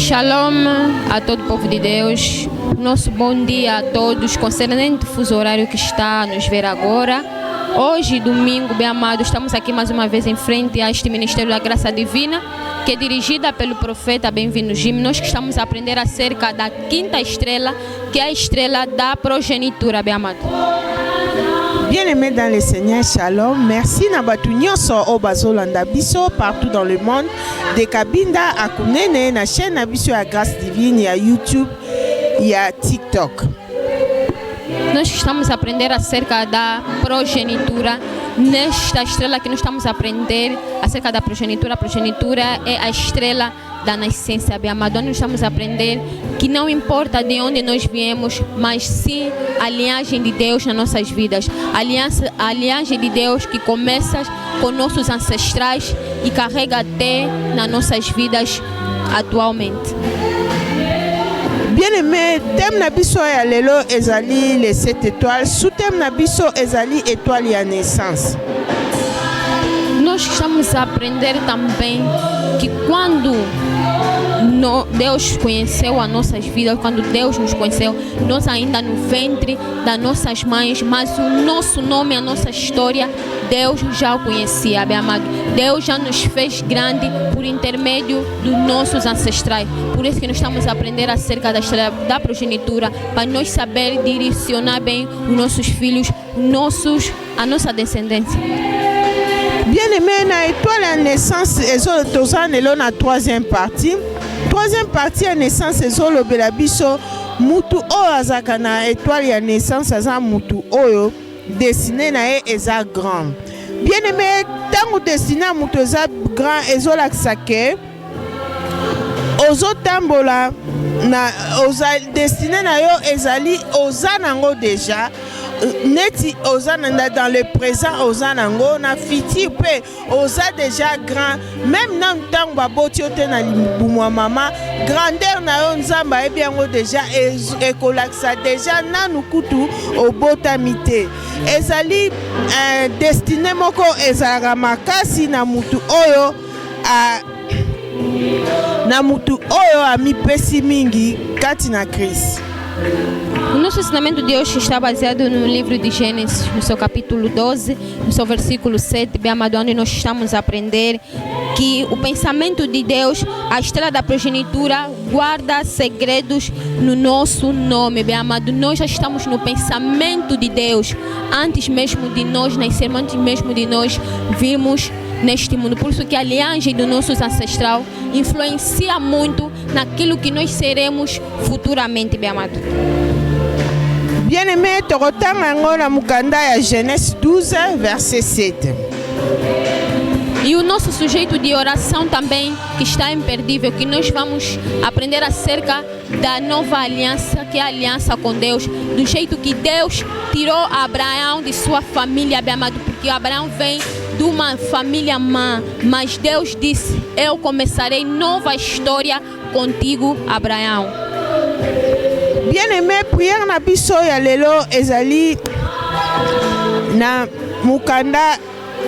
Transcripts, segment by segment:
Shalom a todo o povo de Deus, nosso bom dia a todos, concernente o fuso horário que está a nos ver agora. Hoje, domingo, bem amado, estamos aqui mais uma vez em frente a este Ministério da Graça Divina, que é dirigida pelo profeta Bem-vindo Jim. Nós que estamos a aprender acerca da quinta estrela, que é a estrela da progenitura, bem amado. Bien-aimés dans le Seigneur, Shalom. Merci na batu nyonso o bazolanda biso partout dans le monde. De Kabinda a Kunene na chaîne na biso ya Grâce Divine, ya YouTube, ya TikTok. Nós estamos a aprender acerca da progenitura. Nesta estrela que nós estamos a aprender acerca da progenitura. A progenitura é a estrela da nascença, bem amado. Nós estamos a aprender que não importa de onde nós viemos, mas sim a linhagem de Deus nas nossas vidas. A linhagem de Deus que começa com nossos ancestrais e carrega até nas nossas vidas atualmente. Bien-aimé, thème na biso ya lelo ezali les 7 étoiles. Sous thème na biso ezali étoile ya naissance. Nós estamos a aprender também que quando Deus conheceu as nossas vidas, quando Deus nos conheceu, nós ainda no ventre das nossas mães, mas o nosso nome, a nossa história, Deus já o conhecia, bem amado. Deus já nos fez grande por intermédio dos nossos ancestrais. Por isso que nós estamos a aprender acerca da estrela da progenitura, para nós saber direcionar bem os nossos filhos, a nossa descendência. Bien-aimé, na étoile à naissance, ezolotozanelo na troisième partie. Troisième partie à naissance, ezolobela biso mutu oyo azaka na étoile à naissance, aza mutu oyo destiné na ye eza grand. Bien-aimé, tango destiné à mutu eza grand, ezolakisa ke ozotambola na destiné na yo ezali oza nango déjà. Neti ozana dans le présent ozana ngo na fiti pe oza déjà grand, même nan tango baboti ote na libumu mama grandeur na yo nzamba e bien déjà ekolakisa déjà nanu kutu obotamite ezali destiné moko ezalaka makasi na mutu oyo amipesi mingi kati na Kristo. O nosso ensinamento de hoje está baseado no livro de Gênesis, no seu capítulo 12, no seu versículo 7, bem amado, onde nós estamos a aprender que o pensamento de Deus, a estrela da progenitura, guarda segredos no nosso nome, bem amado. Nós já estamos no pensamento de Deus, antes mesmo de nós nascermos, antes mesmo de nós virmos neste mundo. Por isso que a linhagem dos nossos ancestrais influencia muito naquilo que nós seremos futuramente, bem amado. Bien-aimé, tokotanga yango na mukanda ya Genèse 12, verset 7. E o nosso sujeito de oração também, que está imperdível, que nós vamos aprender acerca da nova aliança, que é a aliança com Deus, do jeito que Deus tirou Abraão de sua família, bem amado, porque Abraão vem de uma família má, mas Deus disse: eu começarei nova história contigo, Abraão. Bien-aimé, prière na biso ya lelo ezali na mukanda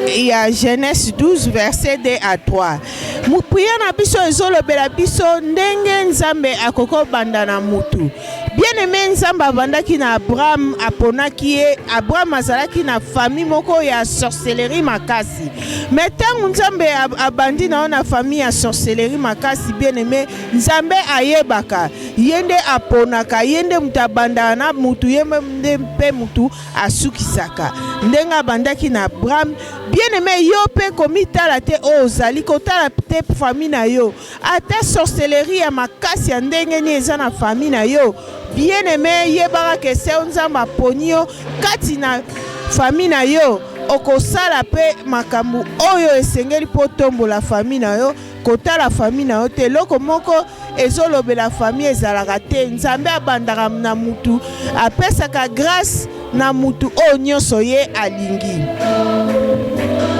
ya Genèse 12 verset 2 à 3. Mu prière na biso ezolobela biso ndenge Nzambe akoko banda na mutu. Bien-aimé, Nzambe abandaki na Abraham, aponaki ye. Abraham azalaki na famille moko ya sorcellerie makasi. Mais tango Nzambe abandi na famille ya sorcellerie makasi, bien-aimé, Nzambe ayebaka yende aponaka, yende mutu abanda na mutu, yende mpe mutu asukisaka. Ndenga abandaki na Abraham. Bien-aimé, yo pe komitala te ozali kotala te famille na yo. Ata sorcellerie ya makasi ya ndenge ni eza na famille na yo. Bien-aimé, yebaka ke se Nzambe aponi yo kati na famille na yo, okosala pe makambo oyo esengeli po tombola famille na yo, kotala famille na yo te. Loko moko ezolobela famille ezalaka te. Nzambe abandaka na mutu, apesaka grâce na mutu oyo nyonso ye alingi.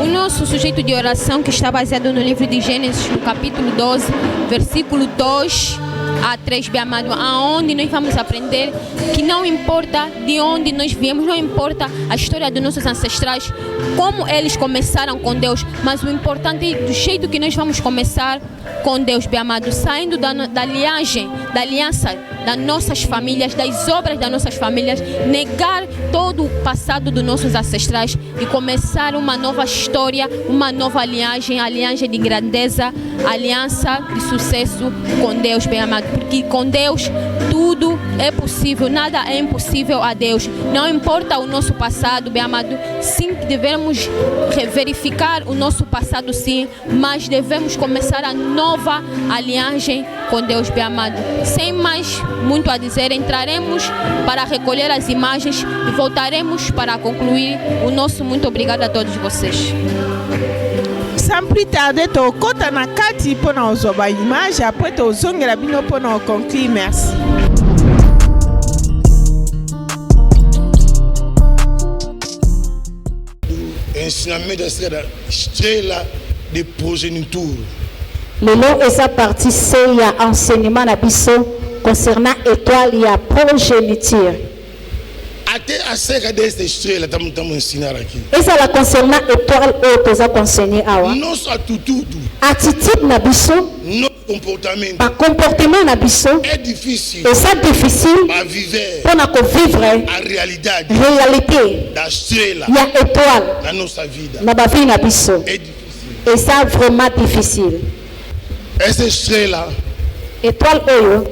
O nosso sujeito de oração, que está baseado no livro de Gênesis, no capítulo 12, versículo 2 a 3, bem amado, aonde nós vamos aprender que não importa de onde nós viemos, não importa a história dos nossos ancestrais, como eles começaram com Deus, mas o importante é do jeito que nós vamos começar com Deus, bem amado, saindo da linhagem, da aliança das nossas famílias, das obras das nossas famílias, negar todo o passado dos nossos ancestrais e começar uma nova história, uma nova linhagem, a linhagem de grandeza, aliança de sucesso com Deus, bem amado, porque com Deus tudo é possível, nada é impossível a Deus. Não importa o nosso passado, bem amado, sim, devemos verificar o nosso passado, sim, mas devemos começar a nova aliança com Deus, bem amado. Sem mais muito a dizer, entraremos para recolher as imagens e voltaremos para concluir o nosso muito obrigado a todos vocês. Sans plus tarder, tokota na kati pona ozoba image, après tozongela bino pona conclure. Merci. Ensinamento da estrela de progeniture. Lelo esa partie c'est ya enseignement na biso concernant étoile ya progéniture. Até a cerca desta estrela estamos ensinando aqui. Esa la concernant étoile o toza conseiller awa. Nosso atitude, Attitude na biso, nosso comportamento ba comportement na biso, é difícil esa difficile para viver pona ko vivre a realidade réalité da estrela ya étoile na nossa vida. na ba vie na biso. É difícil. Esa vraiment difficile. Essa estrela, Étoile oyo,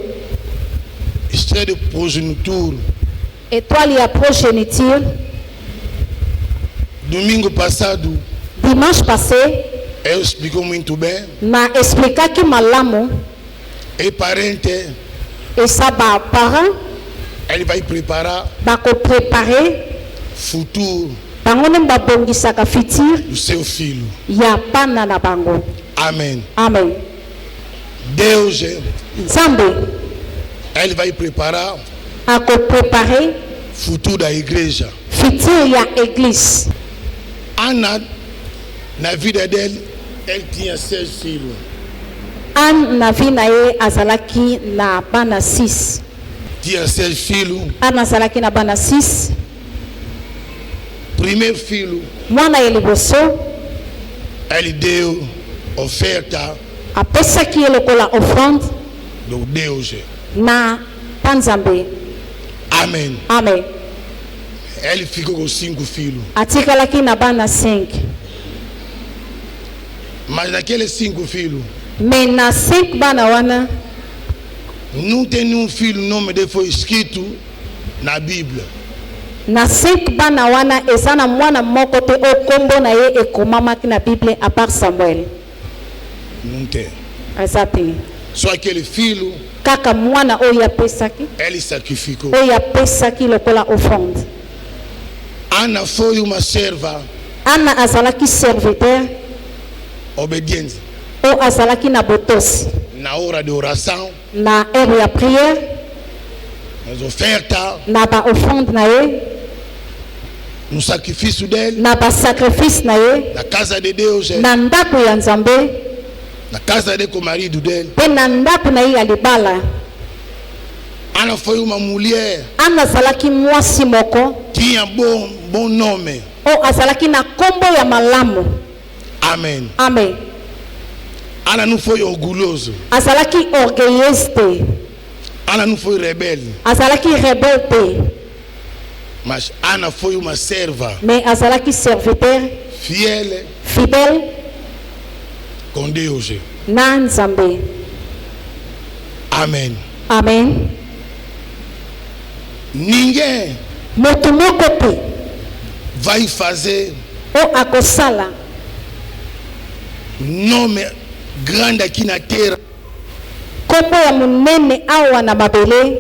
estrela de progeniture, étoile ya progéniture, domingo passado, dimanche passé, eu explico muito bem. na explicaki malamu E parente, esa ba parent ele vai preparar bako préparer futuro bango nde babongisaka futur do seu filho. ya bana na bango. Amém. Amen. Deus, Nzambe ele vai preparar ako préparer futuro da igreja. futur ya église. Ana, na vida dele, ele tinha 6 filhos. Anne na vie na ye azalaki na bana 6. Tinha 6 filhos. Anne azalaki na bana 6. Primeiro filho, Mwana ye liboso ele deu oferta apesaki ye lokola offrande do Deus. na Panzambe. Amém. Amen. Ele ficou com 5 filhos. Atikalaki na bana 5. Mas naqueles 5 filhos, Mais na 5 bana wana não tem nenhum filho, o nome dele foi escrito na Bíblia. na 5 bana wana eza na mwana moko te o kombo na ye ekomamaki na Bible a part Samuel. Não tem. Eza te. Só aquele filho, Kaka mwana oyo apesaki, ele sacrificou. oyo apesaki lokola offrande. Ana foi uma serva Ana azalaki serviteur obediente. o azalaki na botosi Na hora de oração, na heure ya prière, nas ofertas, na ba offrande na ye, no sacrifício dele, na ba sacrifice na ye, na casa de Deus, na ndako ya Nzambe, na casa dele com o marido dele. pe na ndako na ye ya libala. Ana foi uma mulher, Ana azalaki mwasi moko tinha bom nome. o azalaki na kombo ya malamu. Amém. Amen. Ana não foi orgulhoso. Azalaki orgueilleuse te, Ana não foi rebelde. azalaki rebelle te, Mas Ana foi uma serva mais azalaki serviteur fiel fidèle com Deus. na Nzambe. Amém. Amen. Ninguém Moto moko te vai fazer o akosala nome grande aqui na terra kombo ya monene awa na mabele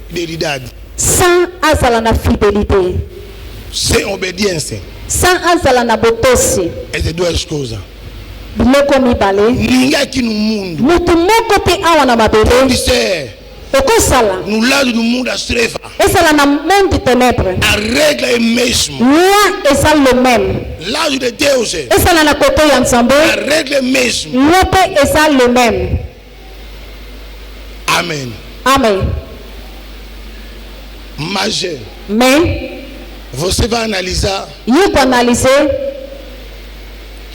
fidelidade, sans azala na fidélité, sem obediência. sans azala na botosi. Essas duas coisas. Biloko mibale Ninguém aqui no mundo moto moko te awa na pode mabele ser ekosala no lado do mundo das trevas. ezala na monde de ténèbres. A regra é mesmo. Loi eza le même, Lado de Deus, ezala na kote ya Nzambe, a regra é mesmo. loi mpe eza le même. Amém. Amen. Mas Mais Você vai analisar Yiko analyser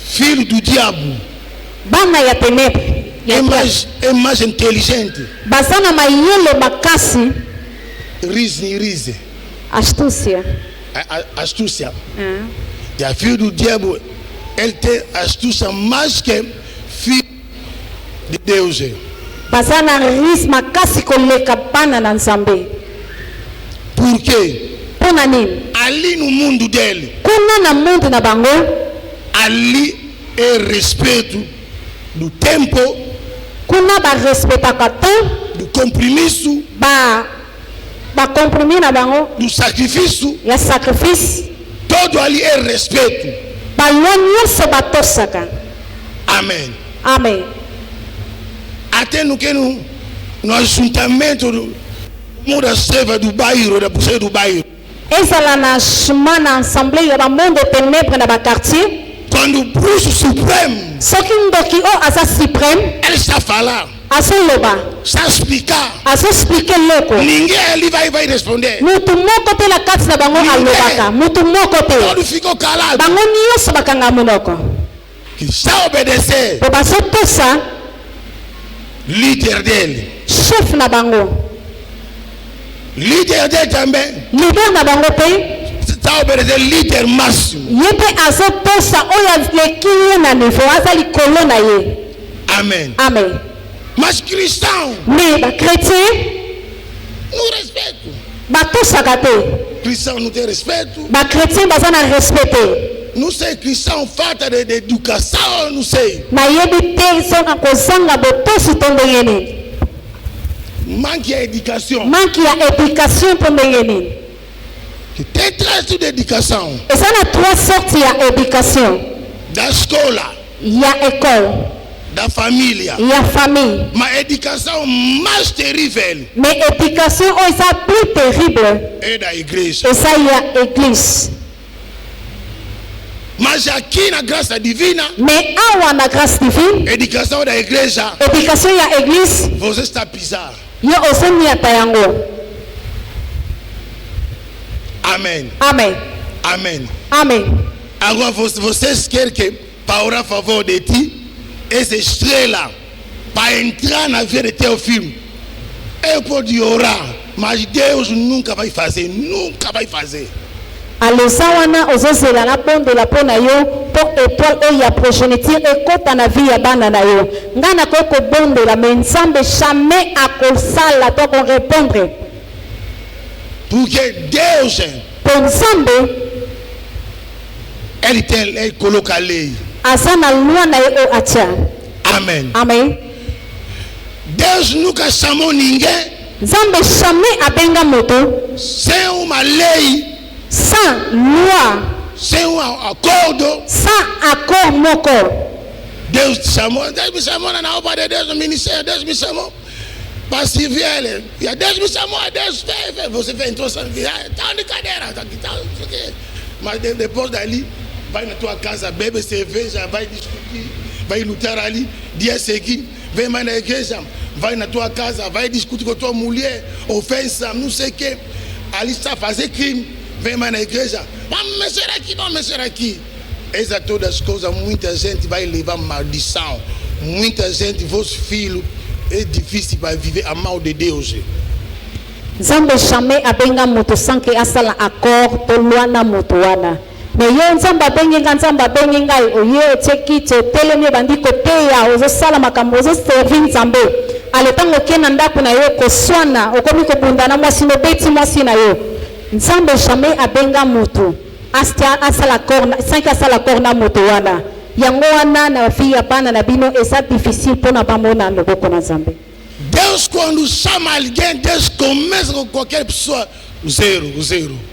filho do diabo. bana ya ténèbres. É mais inteligente. Bazana mayele makasi. Rise. Astúcia. Astúcia. E a filho do diabo, ele tem astúcia mais que filho de Deus. Bazana ris makasi koleka bana na Nzambe. Por quê? Pona nini? Ali no mundo dele, Kuna na mundo na bango, ali é respeito do tempo, kuna ba respectaka temps, do compromisso, ba compromis na bango do sacrifício. ya sacrifice. Todo ali é respeito. Balon nyonso batosaka. Amém. Amen. Até no que no ajuntamento do mundo da serva do bairro, da pulseira do bairro. Ezala na chemin na assemblée ya ba monde ténèbres na ba quartier. Quando o bruxo supremo, Soki ndoki o aza suprême, ele está a falar, azoloba, está a explicar. azoexplike loko. Ninguém ali vai responder. Mutu moko te na kati na bango alobaka. Mutu moko te. Todo ficou calado. Bango nyonso bakanga monoko. Que está a obedecer Po bazotosa líder dele. chef na bango. Líder dele também Leader na bango te. está a obedecer líder máximo. Ye mpe azotosa oyo aleki ye na niveau aza likolo na ye. Amém. Amen. Mas cristão Me bakretien não respeito. batosaka te. Cristão não tem respeito. Bakretien baza na respect te. Não sei, cristão falta de educação, não sei. Nayebi te soka kozanga botosi to ndenge nini. Manque de educação. Manki ya éducation to ndenge nini. Que tem traço de educação. Eza na trois sortes ya éducation. Da escola, Ya école, da família. ya famille. Mas a educação mais terrível Mais éducation oyo eza plus terrible. é da igreja. Eza ya église. Mas aqui na graça divina, Mais awa na grâce divine, educação da igreja, éducation ya église, você está a pisar. yo ozoniata yango. Amém. Amen. Amém. Amen. Agora vocês querem que para orar a favor de ti, essa estrela, para entrar na vida de teu filho, eu posso orar, mas Deus nunca vai fazer, nunca vai fazer. Alosa wana ozozela na bondela mpo na yo mpo étoile oyo ya progéniture ekota na vie ya bana na yo. Ngai nakoki kobondela me Nzambe jamais akosala to korépondre. Porque Deus, Po Nzambe ele coloca a lei. aza na loi na ye oyo atia. Amém. Amen. Deus nunca chamou ninguém Nzambe jamais abenga moto sem uma lei, sans loi, sem um acordo. sans accord moko. Deus me chamou na obra de Deus, no ministério, Deus me chamou para servir ele. E Deus me chamou, Deus fez, você fez, então, está de cadeira, está aqui, mas depois dali, vai na tua casa, bebe cerveja, vai discutir, vai lutar ali, dia seguinte, vem mais na igreja, vai na tua casa, vai discutir com tua mulher, ofensa, não sei o que, ali está a fazer crime, vem mais na igreja, vamos mexer aqui, vamos mexer aqui. Essas todas as coisas, muita gente vai levar maldição, muita gente, vosso filho, é difícil para viver a mal de Deus. Nzambe jamais abenga moto sans que asala accord to loi na moto wana. Mais yo Nzambe abengi nga, Nzambe abengi ngai oye otieki te otelemi bandi koteya ozosala makambo ozoservi Nzambe. Ale ntango oke na ndako na yo koswana okomi kobunda na mwasi nobeti mwasi na yo. Nzambe jamais abenga moto asala accord sans que asala accord na moto wana. Yango wana na fille ya bana na bino eza difficile mpona bamona loboko na Nzambe. Deus, quando chama alguém, Deus começa com qualquer pessoa, zero.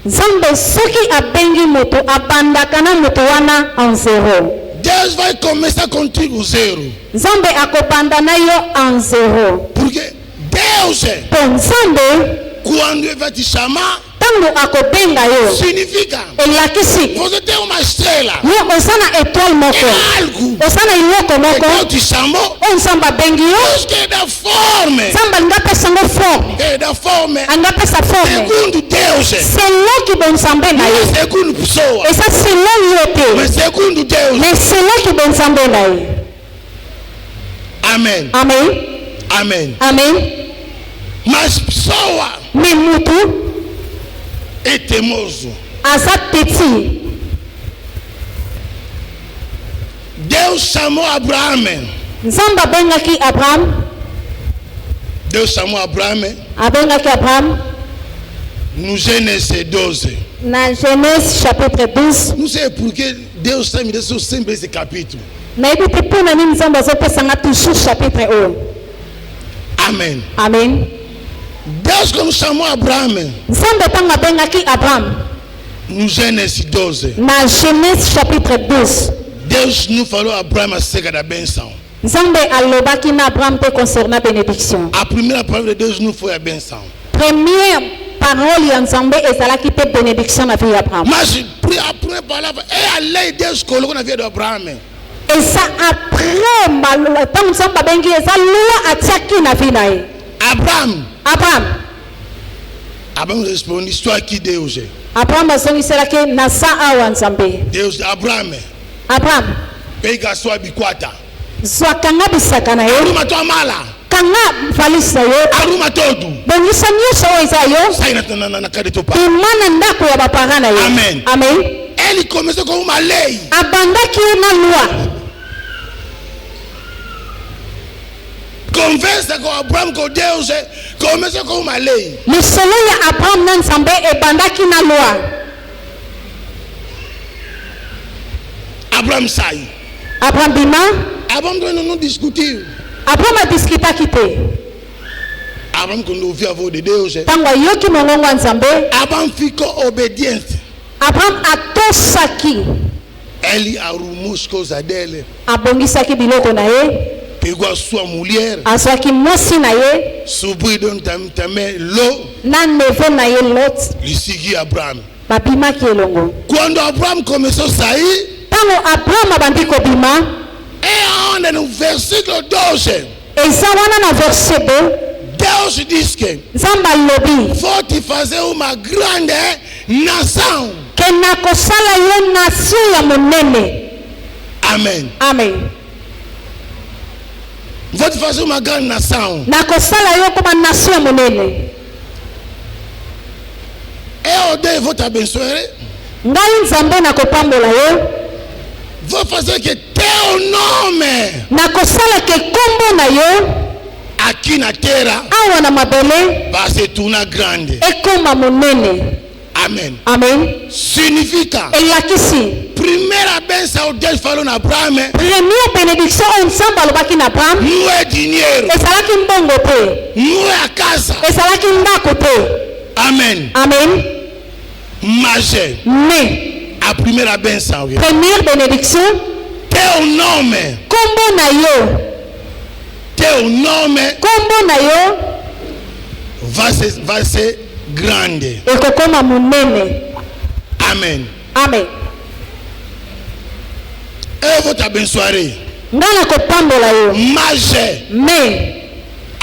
Nzambe soki abengi moto abandaka na moto wana en zero. Deus vai começar contigo, zero. Nzambe akobanda na yo en zero. Porque Deus, Po Nzambe quando ele vai te chamar, ntango akobenga yo significa elakisi você tem uma estrela yo oza na étoile moko algo oza na eloko que moko Deus te chamou oyo nzambe abengi yo Deus que dá forma nzambe alingi apesa yango forme que dá forma alingi apesa forme segundo Deus seloki bonzambe na ye segundo pessoa eza selon yo te mas segundo Deus mais seloki bonzambe na ye. amém Amen. amém Amen. mas pessoa Mais mutu é teimoso aza teti. Deus chamou Abraão Nzambe abengaki Abraham. Deus chamou Abraão Abengaki Abraham no Gênesis 12 na Genèse chapitre 12. não sei por que Deus está me dando sempre esse capítulo Nayebi te mpona nini nzambe azopesanga toujours chapitre oyo. amém Amen. Deus quando chamou Abraão Nzambe ntango abengaki Abraham no Gênesis 12 na Genèse chapitre 12. Deus não falou a Abraão acerca da benção. Nzambe alobaki na Abraham te concernant bénédiction. A primeira palavra de Deus não foi a benção. Première parole ya Nzambe ezalaki te bénédiction na vie ya Abraham. Mas a primeira palavra é a lei de Deus colocou na vida de Abraão. Eza après malula ntango Nzambe abengi eza loi atiaki na vie na ye. Abraão responde, estou aqui Deus. Abraham azongiselaki naza awa Nzambe. Deus, Abraão pega a sua biquata. Zwa kanga bisaka na ye. Arruma tua mala. Kanga valise na ye. Arruma todo. Bongisa nyonso oyo eza yo. Sai na casa de teu pai. Imana ndako ya bapara na ye. Amen. Amen. Ele começou com uma lei. Abandaki ye na loi. Conversa com Abraão, com Deus, começou com uma lei. Lisolo ya Abraham na Nzambe ebandaki na loi. Abraão sai. Abraham bima. Abraão não discutiu. Abraham adiskitaki te. Abraão quando ouviu a voz de Deus, Ntango ayoki mongongo ya Nzambe, Abraão ficou obediente. Abraham atosaki. Ele arrumou as coisas dele. Abongisaki biloko na ye. Pegou a sua mulher. Azwaki mwasi na ye. Subiu também Ló. Na neve na ye Lot. Ele seguia Abraão. Babimaki elongo. Quando Abraão começou a sair, Ntango Abraham abandi kobima, é onde no versículo 12, eza wana na verse 2, Deus diz que Nzambe alobi vou te fazer uma grande nação. ke nakosala yo nation ya monene. Amém. Amen. Vou te fazer uma grande nação. Nakosala yo koma nation ya monene. Eu odeio, vou te abençoar. Ngai Nzambe nakopambola yo. Vou fazer que teu nome Nakosala ke kombo na yo aqui na terra awa na mabele vai se tornar grande. ekoma monene. Amém. Amen. Significa, Elakisi primeira bênção Deus falou na Abraão, première bénédiction oyo Nzambe alobaki na Abraham não é dinheiro, ezalaki mbongo te, não é a casa. ezalaki ndako te. Amém. Amen. Mas Mais a primeira bênção, première bénédiction teu nome, kombo na yo, teu nome kombo na yo vai ser grande. ekokoma monene. Amém. Amen. Eu vou te abençoar. Ngai nakopambola yo. Mas Mais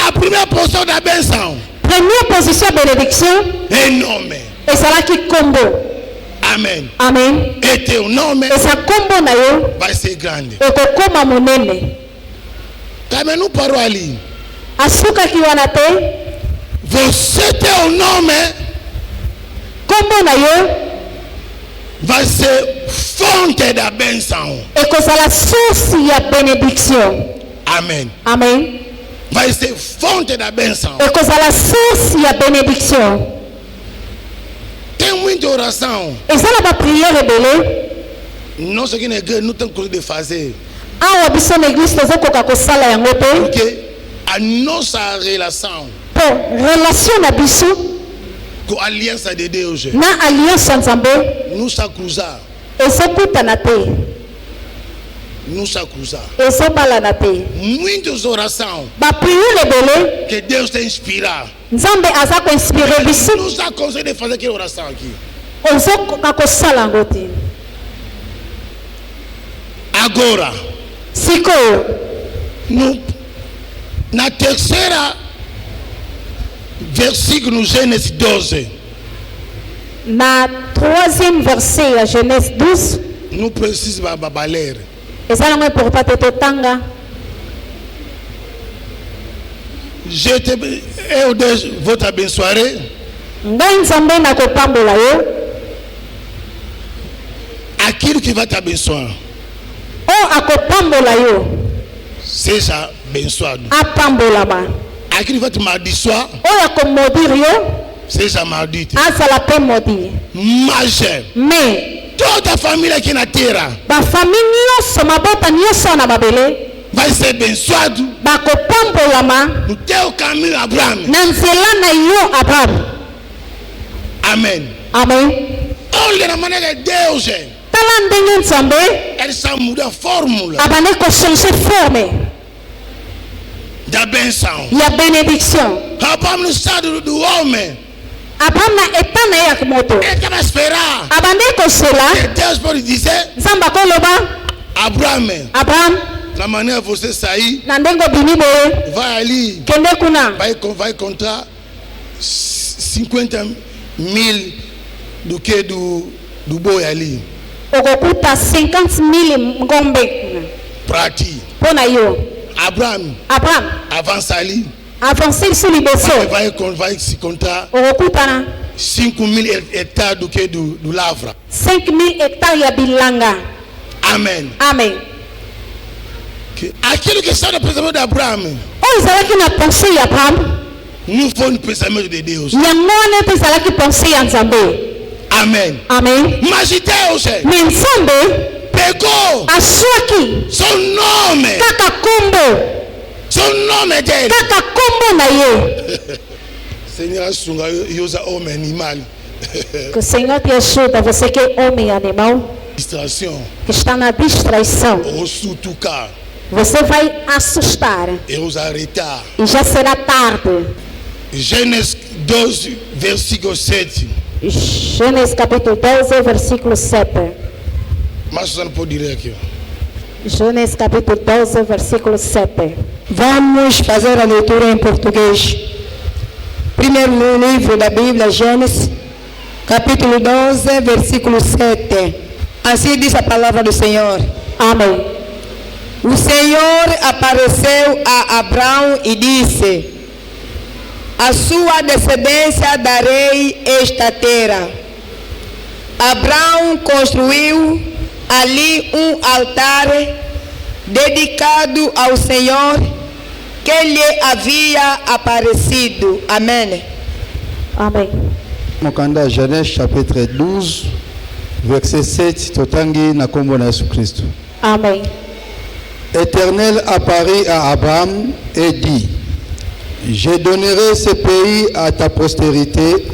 a primeira posição da bênção première position ya bénédiction é nome. ezalaki kombo. Amém. Amen. E teu nome Eza kombo na yo vai ser grande. ekokoma monene. Também não parou ali. Asukaki wana te. Você, teu nome Kombo na yo vai ser fonte da bênção. ekozala source ya bénédiction. Amém. Amen. Vai ser fonte da bênção. Ekozala source ya bénédiction. Tem muita oração. Eza na baprière ebele Nós aqui na igreja não temos coisa de fazer. awa biso na église tozokoka kosala yango te Porque a nossa relação po relation na biso com a aliança de Deus na alliance ya Nzambe não está cruzada. ezokutana te. Nous acusamos. ezobalana te. Muitas orações Bapriere ebele que Deus te inspira. nzambe aza koinspire biso Nous aconselhons de fazer aquela oração aqui. ozokoka kosala yango te. Agora, Sikoyo na terceira versículo, Gênesis 12, na 3e verset ya Genèse 12 não precisa babaler. eza nango important te totanga. Eu vou te abençoar. Ngai nzambe nakopambola yo Aquilo que vai te abençoar, oyo akopambola yo seja abençoado. apambolama, Aquilo que vai te amaldiçoar, oyo akomodire yo seja maldito. azala mpe modire. Mas Me toda a família aqui na terra bafamille nyonso mabota nyonso na mabele vai ser abençoado bakopambolama no teu caminho, Abraão. na nzela na yo Abrahamu. Amém. Amen. Olha na maneira de Deus, Tala ndenge nzambe ele está mudando a fórmula abande kochange forme da benção. ya benediction. Abraão no estado do homem, Abrahamu na eta na ye ya moto ele estava a esperar abande kosela que Deus pode dizer: nzambe akoloba Abraão, Abrahamu na maneira você sair, na ndenge obimi boye vai ali, kende kuna vai contar 50 mil do que do boi ali okokuta 50,000 ngombe para ti. mpo na yo. Abraão Abrahamu avança ali, avance biso liboso vai se contar okokutana 5.000 hectares do que do lavra. 5,000 hectares ya bilanga. Amém. Amen. Aquilo que está no pensamento de Abraão Oyo ezalaki na pensée ya Abrahamu não foi no pensamento de Deus. yango wana mpe ezalaki pensée ya nzambe. Amém. Amen. Mas Deus me nzambe pegou aswaki seu nome, kaka kombo seu nome dele. kaka kombo na ye. Senhor, asunga e usa homem animal. Que o Senhor te ajuda, você que é homem e animal, Distração. que está na distraição. Ou sutucar. Você vai assustar E os arretar. e já será tarde. Gênesis 12, versículo 7. Gênesis capítulo 12, versículo 7. Mas você não pode ler aqui. Gênesis capítulo 12, versículo 7. Vamos fazer a leitura em português. Primeiro livro da Bíblia, Gênesis, capítulo 12, versículo 7. Assim diz a palavra do Senhor. Amém. O Senhor apareceu a Abraão e disse: a sua descendência darei esta terra. Abraão construiu ali um altar dedicado ao Senhor que lhe havia aparecido. Amém. Amém. Mokanda Genèse chapitre 12 verset 7 totangi na kombo na Yesu Christ. Amém. Éternel apparut à Abraham et dit: je donnerai ce pays à ta postérité.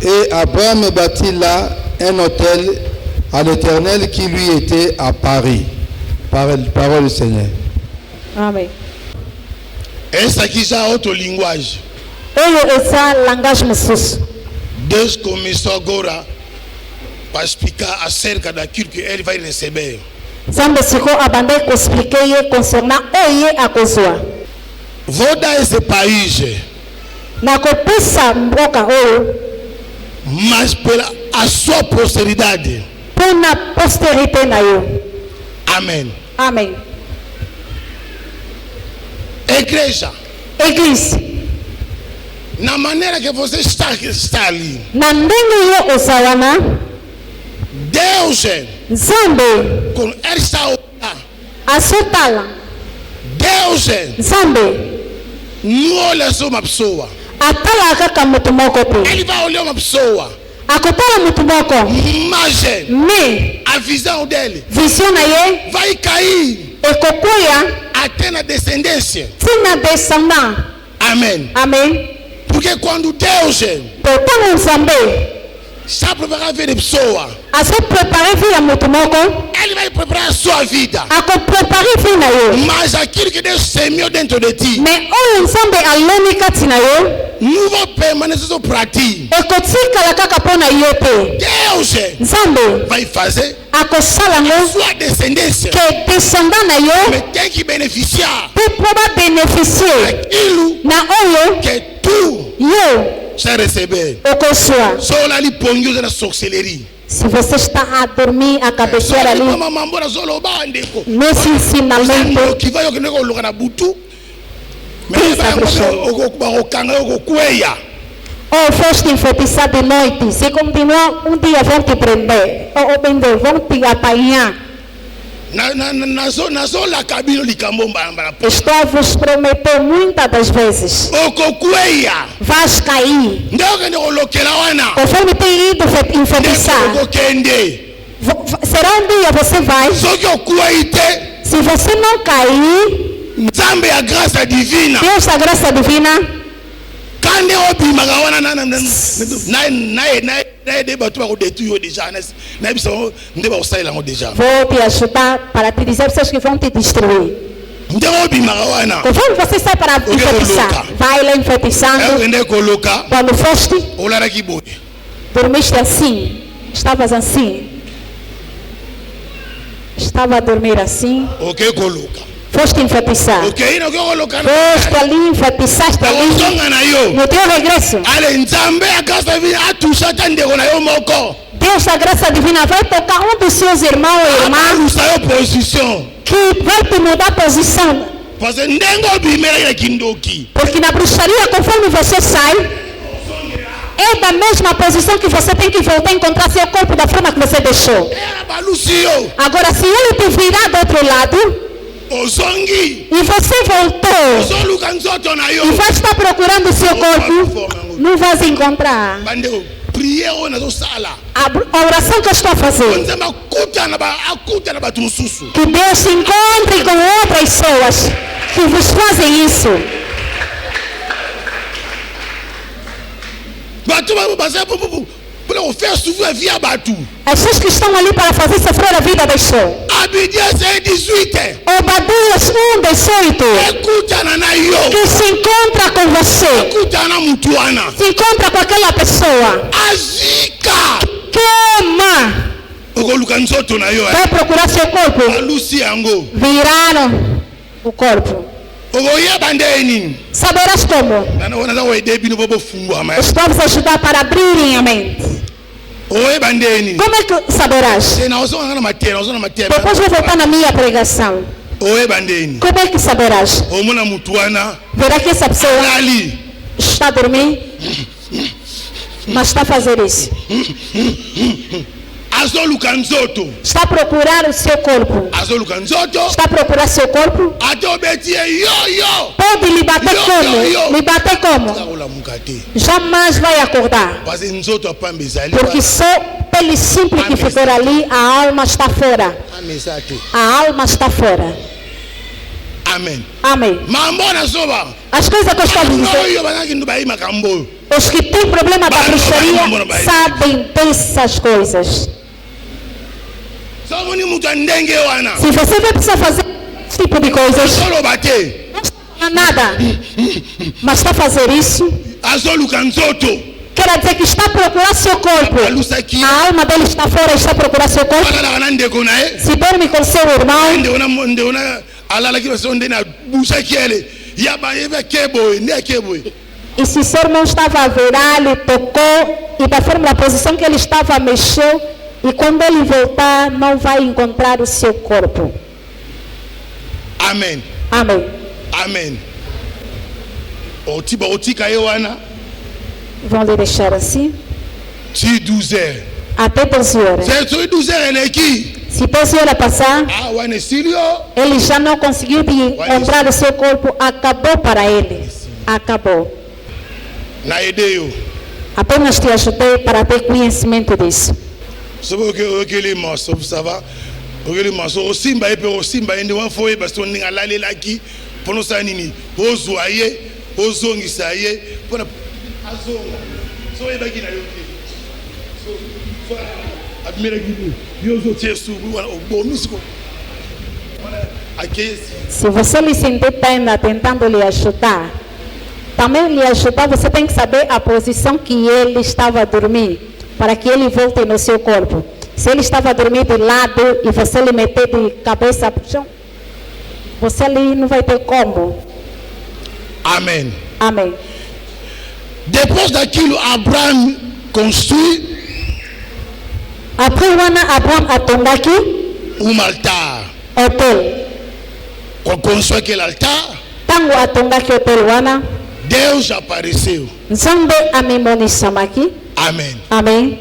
Et Abraham bâtit là un autel à l'Éternel qui lui était apparu. Parole du Seigneur. Amém. Essa aqui já é outra linguagem. Oyo eza langage mosusu. Deus começou agora para explicar acerca daquilo que ele vai receber. Nzambe sikoyo abandai koexplike ye concernant oyo ye akozwa. Vou dar esse país, Nakopesa mboka oyo mas pela a sua posteridade. mpo na postérité na yo. Amém. Amém. Igreja, Église, na maneira que você está ali, na ndenge yo oza wana, Deus, Nzambe quando ele está lá, azotala. Deus Nzambe não olha só uma pessoa, atala kaka moto moko te. ele vai olhar uma pessoa, Akotala moto moko. mas Me a visão dele vision na ye vai cair ekokwea até na descendência. tina descendant. Amém. Amém. Porque quando Deus Portanto Nzambe está preparado a ver a pessoa, Azo preparer vida muito moko. Ele vai preparar a sua vida. Ako preparer vida na yo. Mas aquilo que Deus semeou dentro de ti, Me o nzambe aloni kati na yo. não vai permanecer para ti. Ekotikala kaka pona yo te. Deus Nzambe vai fazer akosala a ngo sua descendência, ke descendant na yo mas tem que beneficiar pe proba bénéficier aquilo na oyo que tu yo já receber. okosua. Só lá ali põe na sorcellerie. Se você está a dormir, a cabecear ali, nesse ensinamento, que vai colocar na butu. ou foste enfeitiçado de noite, se continuar um dia vão te prender, ou prender, vão te apanhar. Estou a vos prometer muitas das vezes. Vais cair. Conforme tem ido enfeitiçar, será um dia você vai. Se você não cair, Deus a graça divina. Vou te ajudar para te dizer pessoas que vão te destruir. Conforme você sai para enfeitiçar, vai lá enfeitiçando. Quando foste, dormiste assim, estavas assim, estava a dormir assim. Foste enfeitiçar. Foste ali, enfeitiçaste ali. No teu regresso, Deus da graça divina vai tocar um dos seus irmãos ou irmãs que vai te mudar a posição. Porque na bruxaria, conforme você sai, é da mesma posição que você tem que voltar a encontrar seu corpo da forma que você deixou. Agora, se ele te virar do outro lado, e você voltou e vai estar procurando o seu corpo, não vai encontrar. A oração que eu estou a fazer, que Deus se encontre com outras pessoas que vos fazem isso. As pessoas que estão ali para fazer sofrer a vida das pessoas. Obadias 1:18, que se encontra com você, se encontra com aquela pessoa, queima, vai procurar seu corpo, viraram o corpo. Saberás como? Estou a vos ajudar para abrirem a mente. Como é que saberás? Depois vou voltar na minha pregação. Como é que saberás? Verá que essa pessoa está a dormir, mas está a fazer isso. Está a procurar o seu corpo. Está a procurar seu corpo. Pode lhe bater como? Lhe bater como? Jamais vai acordar. Porque só pele simples que ficou ali, a alma está fora. A alma está fora. Amém. Amém. As coisas que eu estou dizendo, os que têm problema da bruxaria sabem dessas coisas. Se você vai precisar fazer esse tipo de coisas, não é nada, mas está a fazer isso, quer dizer que está a procurar seu corpo. A alma dele está fora e está a procurar seu corpo. Se dorme com seu irmão, e se seu irmão estava a virar, ele tocou, e da forma da posição que ele estava, mexeu, e quando ele voltar, não vai encontrar o seu corpo. Amém. Amém. Amém. Vão lhe deixar assim? 12 heures. Até 12 horas. C'est 12 heures, elle est qui? Se 12 horas passar, ele já não conseguiu encontrar o seu corpo. Acabou para ele. Acabou. Apenas te ajudei para ter conhecimento disso. Se você lhe sentir pena tentando lhe ajudar, também lhe ajudar, você tem que saber a posição que ele estava a dormir, para que ele volte no seu corpo. Se ele estava a dormir de lado e você lhe meter de cabeça para o chão, você ali não vai ter como. Amém. Amém. Depois daquilo, Abraão construiu Abraão atonga aqui altar. hotel. Quando construiu aquele altar, Tango atonga aqui hotel wana. Deus apareceu. Nzambe amimonisama aqui. Amém. Amém.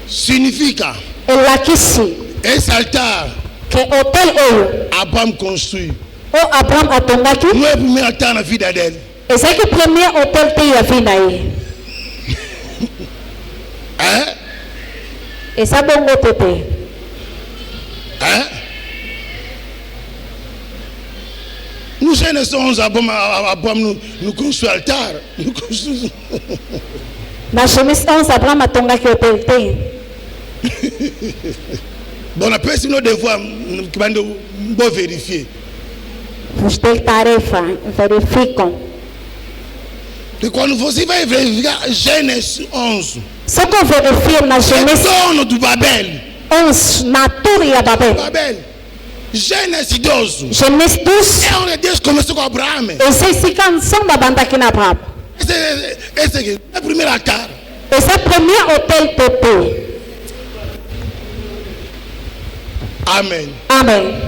Significa, Elakisi esse altar, que hotel oyo Abraão construiu. o Abraão atonga aqui. Não é o primeiro altar na vida dele. Esse aqui é o primeiro hotel que tem a vida aí. Esse é bom hotel. No Gênesis 11, Abraão não construiu altar. Não construiu. Na Gênesis 11, Abraão atonga aqui hotel tem. Bom, na pessoa não devoir vou verificar. Você tem tarefa, verificam. E quando você vai verificar Gênesis 11, só que eu verifico na é Gênesis dono do Babel. 11, na torre de Babel. Gênesis 12. Gênesis 12. É onde Deus começou com Abraão. Essa é a canção da banda aqui na Abraão. Esse aqui é o primeiro altar. Esse é o primeiro hotel Pepe. Amém. Amém.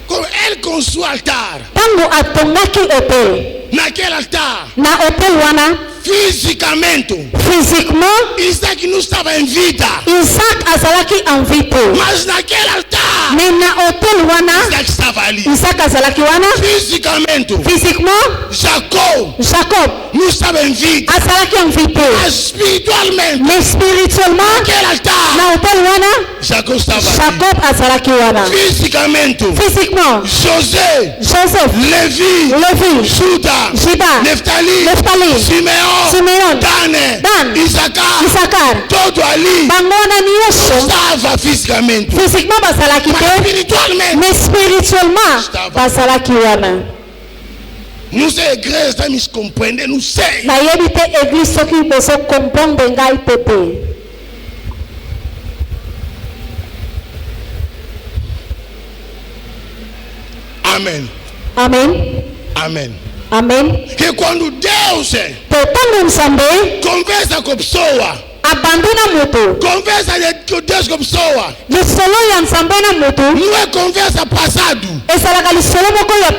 Quando ele construiu o altar, Tango atonga aqui hotel. naquele altar, Na hotel wana, fisicamente, Isaac não estava em vida. Isaac azalaki invité. Mas naquele altar, Mais na hotel wana, Isaac estava ali. Isaac azalaki wana, Fisicamente, Jacob não estava em vida. azalaki invité. Mas espiritualmente, Mais spirituellement, naquele altar, na hotel wana, Jacob estava ali. Jacob azalaki wana. Fisicamente, Physiquement, José, Joseph, Lévi, Juda, Juda, Neftali, Simeon, Dan, Issachar, todo ali bangona nyonso estava fisicamente. physiquement bazalaki Mas te, espiritualmente, mais spirituellement bazalaki wana. não sei, a igreja está me compreendendo, não sei. Nayebi te église soki bozo comprendre ngai pepe. Amém. Amen. Amém. Amen. Que quando Deus Totango Nzambe conversa com a pessoa, abandona mutu. conversa com Deus com a pessoa, Lisolo ya Nzambe na mutu. não é conversa passado, Esalaka lisolo moko ya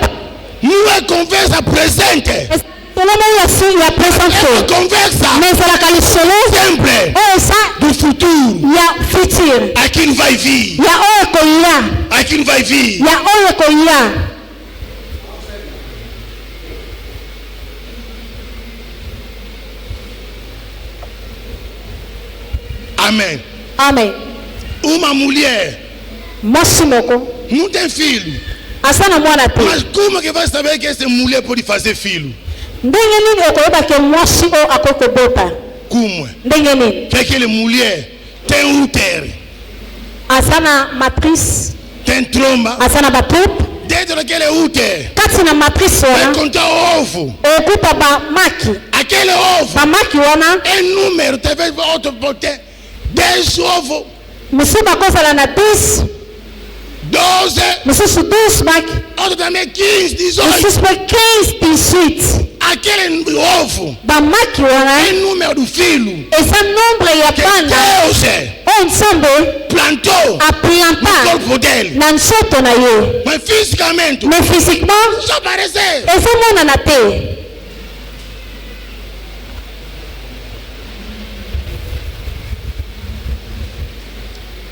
não é conversa presente, lisolo moko ya su ya é presente. uma conversa Mais esalaka lisolo sempre oyo esa do futuro. ya futur. Aquilo vai vir, Ya oyo ekoya. aquilo vai vir. Ya oyo ekoya. Amém. Amen. Uma mulher Mwasi moko não tem filho, asa na mwana te. mas como que vai saber que essa mulher pode fazer filho? Ndenge nini okoyeba ke mwasi oyo akoki kobota? Como? Ndenge nini? Que aquela mulher tem útero, Asa na matrice, tem tromba, asa na batroupe. dentro daquele útero Kati na matrice vai wana contar o ovo. okuta bamaki. Aquele ovo Bamaki wana é número, talvez outro pode ter 10 ovos, mosusu bakozala na 10, 12, mosusu 12 maki, outro também 15, 18. mosusu mpe 15, 18. Aquele ovo Bamaki wana é número do filho eza nombre ya que bana Deus oyo Nzambe plantou no aplanta corpo dele. na nzoto na ye. Mas fisicamente, Mais physiquement só aparecer. ezomonana te.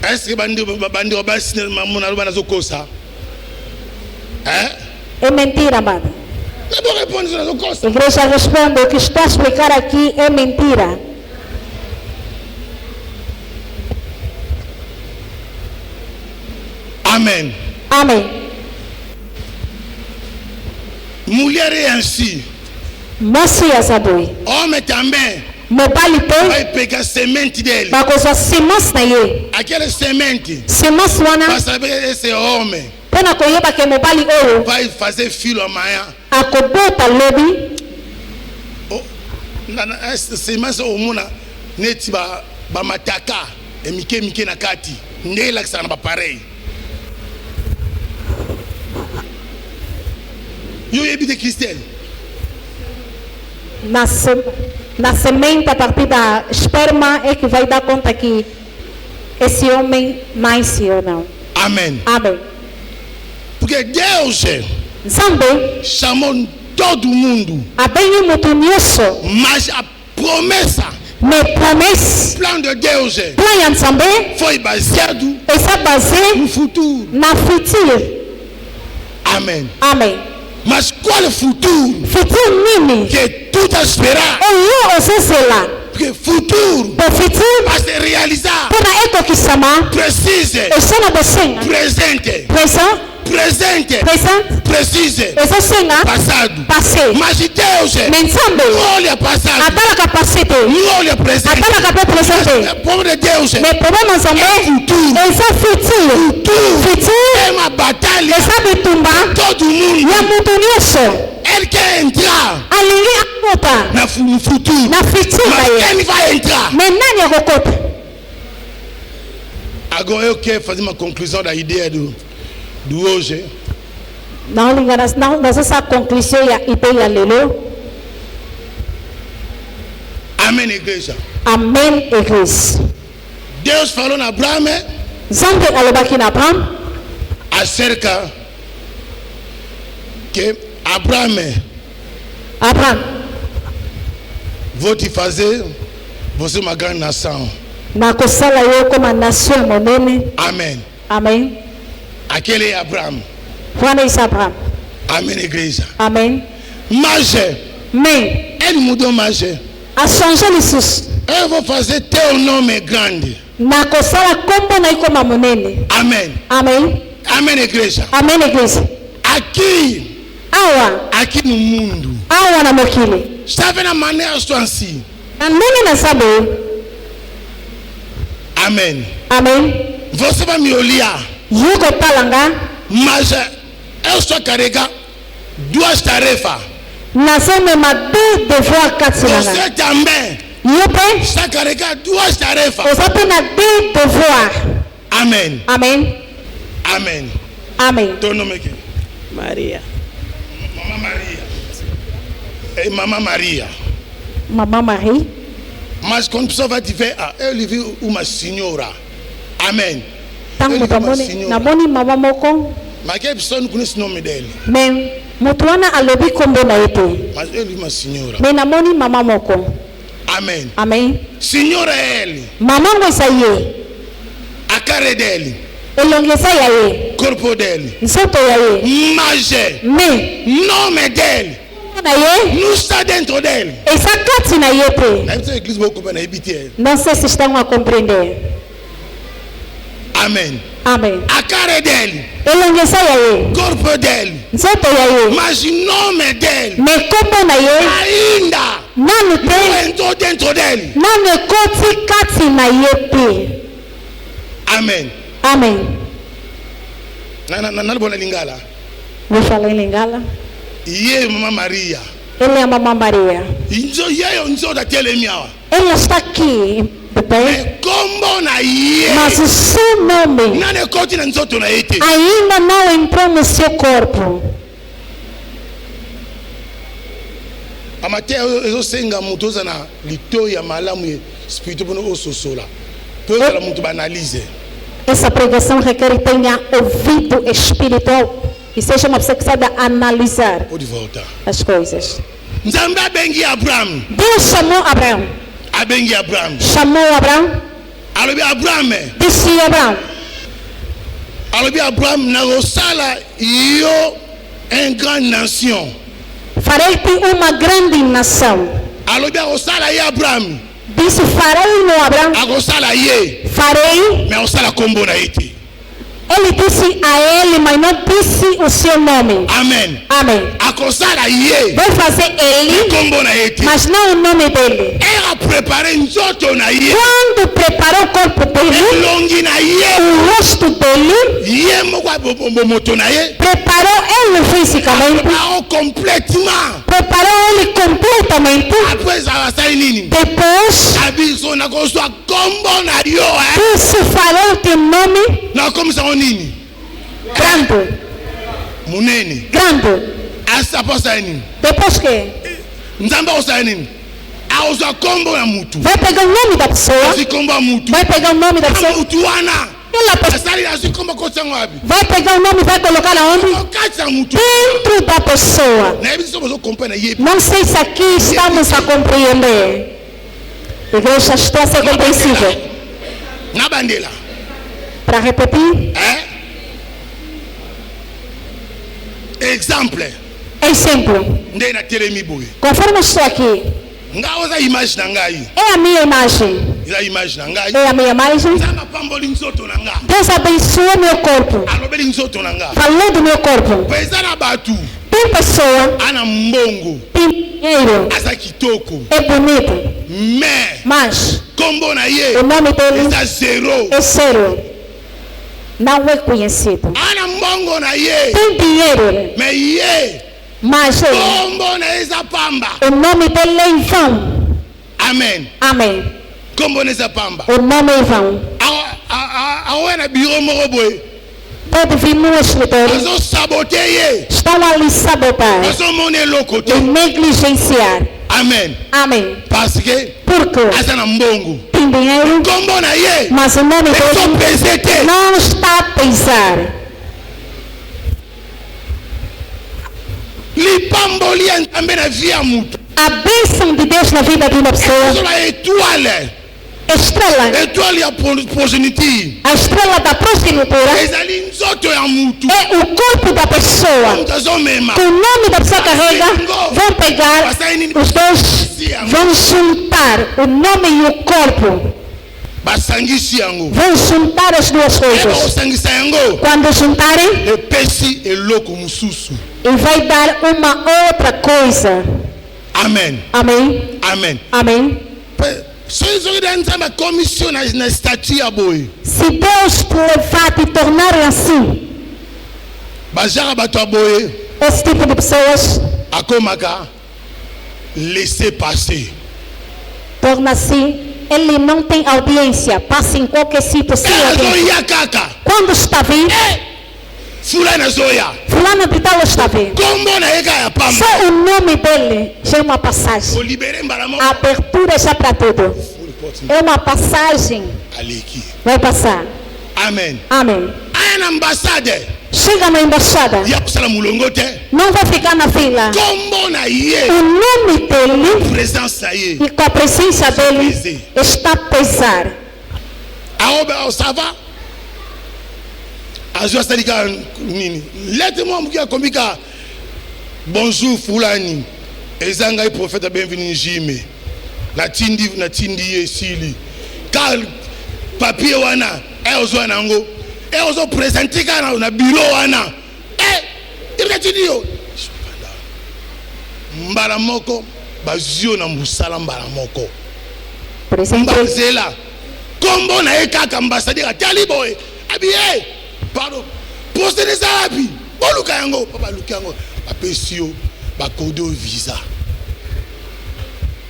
Est-ce que bandi obasi mamuna luba nazokosa? É mentira, mano. Não vou responder isso nazokosa. A igreja responde: o que está a explicar aqui é mentira. Amém. Amém. Mulher é assim. Mosi ya zabui. Homem também. mobali te vai pegar semente dele. bakozwa semence na ye. Aquela semente Semence wana vai saber esse homem mpona koyeba ke mobali oyo vai fazer filho amanhã. akobota lobi. Essa semence omuna neti ba mataka emike na kati ndela kisana ba pareil. Yo ebite Christelle. Na semente a partir da esperma é que vai dar conta que esse homem nasce ou não. Amém. Amém. Porque Deus Nzambe chamou todo mundo, abenye mutu nyonso, mas a promessa, me promesse o plano de Deus plan ya Nzambe foi baseado eza basé no futuro. na futur. Amém. Amen. Mas qual é o futuro Futur nini que tu estás esperando? oyo ozozela Porque futuro po futur vai se realizar. mpona ekokisama Precisa esona bosenga presente, présent presente, présent precisa ezosenga passado. passé. Mas Deus Me Nzambe não olha passado, atalaka passé te não olha presente. atalaka mpe présent te. O povo de Deus Me problème Nzambe eza futur. Futur é uma batalha. eza bitumba Todo mundo ya mutu nyonso ele quer entrar alingi akota no futuro. na futur na Mas ye. quem vai entrar? Me nani akokota? Agora eu quero fazer uma conclusão da ideia do hoje. naolingana nazosala conclusion ya ide ya lelo. Amém, igreja. Amen église. Deus falou na Abraão Nzambe alobaki na Abraham acerca que Abraão, vou te fazer você uma grande nação. nakosala yo koma nation ya monene. Amém. Amen. Aquele é Abraão. Wana eza Abraham. Amém, igreja. Amen. Mas Me ele mudou mais. achange lisusu Eu vou fazer teu nome grande. nakosala kombo na ikoma monene. Amém. Amen. Amém, igreja. Amen église. Aqui Awa no mundo, awa na mokili está vendo a maneira estou assim. na ndenge nazabe. Amém. Amen. Você vai me olhar, Yo kotala nga mas eu estou a carregar duas tarefas. nazomema deux devoir kati na nga. Você também Yo mpe está a carregar duas tarefas. oza mpe na deux devoir. Amém. Amen. Amém. Amen. Teu nome aqui? Maria. Mamãe Maria. É Mamãe Maria. Maman Marie. Mas quando a pessoa vai te ver, eu lhe vi uma senhora. Amém. Ntango moto amoni namoni mama moko Mas aquela pessoa não conhece o nome dele. me moto wana alobi kombo na ye te. Mas eu vi uma senhora. Me namoni mama moko. Amém. Amen. Senhora é ele. Mama ngo eza ye, A cara dele. elongi eza ya ye, Corpo dele. nzoto ya ye, Mas me nome dele na ye não está dentro dele. eza kati na ye te. Aí você a igreja vai ocupar na IBT. Não sei se estão a compreender. Amém. Amen. A cara dele. Elongi eza ya ye, Corpo dele. nzoto ya ye, Mas nome dele me kombo na ye ainda nanu não te, entrou dentro dele. nanu ekoti kati na ye te. Amém. Amen. Nada bom na Lingala. Vou falar em Lingala. E Mamãe Maria. Ele é a mamãe Maria. Inzo yeye nzo da tele miawa. Ela está aqui, bebê, Kombo na ye. mas o seu nome Nane koti na nzoto na ete. ainda não entrou no seu corpo. Amate ezosenga mutu oza na lito ya malamu espiritu bono ososola. Pour la mutu banalize. Essa pregação requer que tenha ouvido espiritual e seja uma pessoa que saiba analisar Pode voltar. as coisas. Nzambe abengi Abraham. Deus chamou Abraão. Abengi Abraham. Chamou Abraão. Alobi Abraham. Disse Abraão: Alobi Abraham na osala yo une grande nation. farei-te uma grande nação. Alobi osala ye Abraham. Disse: farei no Abraão. Agosala ye. Farei. Mais osala kombo na ete. Ele disse a ele, mas mas não disse o seu nome. Amen. Amém. Akosala ye. Vai fazer ele, Kombo na ye te. mas não o nome dele. Ela prepare nzoto na ye. Quando preparou o corpo dele, Longi na ye. o rosto dele, Ye moko moto na ye. preparou ele fisicamente, Preparou complètement. preparou ele completamente. Après ça va ça nini. Depois, Abiso na koswa kombo na yo. disse, falou teu nome Na comme ça on nini. grande, Munene. grande. Asa posa nini. Depois que Nzamba osa nini. Aosa kombo na mutu. vai pegar o nome da pessoa, Si kombo mutu. vai pegar o nome da pessoa, Mutu wana. ela pessoa Asali asi kombo kosa ngapi. vai pegar o nome e vai colocar aonde? Okatsa mutu. Dentro da pessoa. Na ebi sobo comprendre ye. Não sei se aqui estamos a compreender. Igreja, estou a ser compreensível. Na bandela. Para repetir, Exemple. exemplo. Nde na telemi boye. Conforme estou aqui, Nga oza image na ngai. é a minha imagem. Eza image na ngai. É a minha imagem. Nzamba pamboli nzoto na nga. Deus abençoou meu corpo. Alobeli nzoto na nga. Falou do meu corpo. Pesa na batu. Tem pessoa, Ana mbongo. tem dinheiro, Asa kitoko. é bonito, Mais. mas Kombo na ye. o nome dele Eza zero. é zero. Não é conhecido. Ana mbongo na ye. Tem dinheiro, Me ye. mas ele, Kombo na eza pamba. o nome dele é em vão. Amen. Amém. Kombo na eza pamba. O nome é em vão. Awe na biro moko boye. Pode vir no escritório. Azo sabote ye. Estão a lhe sabotar Azo mone loko te. e negligenciar. Amen. Amém. Parce que Porque asa na mbongo. tem dinheiro, Kombo na ye. mas o nome Ezo dele pese te. não está a pensar. Lipamboli ya nzambe na vie ya mutu. A bênção de Deus na vida de uma pessoa, Azola étoile. estrela, Étoile ya progéniture. a estrela da progenitura, Ezali nzoto ya mutu. é o corpo da pessoa. Mutu azomema. Que o nome da pessoa carrega, vão pegar, os dois vão juntar o nome e o corpo, Basangisi yango. vão juntar as duas Eba coisas. kosangisa yango. Quando juntarem, Epesi eloko mususu. e vai dar uma outra coisa. Amen. Amém? Amen. Amém? Soki da nzambe commission na statut ya boye. Se Deus te levar a te tornar assim, Bazaka bato ya boye esse tipo de pessoas akomaka laisser passer. torna-se, ele não tem audiência, passa em qualquer sítio sem audiência. Azoya kaka. Quando está vindo, Fulana azoya. fulano de tal está vindo. Kombo na eka ya pamba. Só o nome dele já é uma passagem. Olibere mbala moko. A abertura já para tudo. É uma passagem. Aleki. Vai passar. Amen. Amém. Aya na ambassade. Chega na embaixada. Ya kusala mulongo te. Não vai ficar na fila. Kombo na ye. O nome dele Présence na ye. e com a presença dele está a pesar. Aobe osava. Azo salika nini. Laisse-moi mukia komika. Bonjour fulani. Ezanga prophète bienvenue Jime. Na tindi ye sili. Car papier wana ezo nango. Ezo présenter kana na bureau wana. Ibetidi yo. Mbala moko bazio na musala mbala moko. Por exemplo, Mbazela. Kombo na ekaka ambassadeur atali boy. Abiye. Pardon. Poste des abi. Boluka yango, papa luka yango. Apesio ba kodo visa.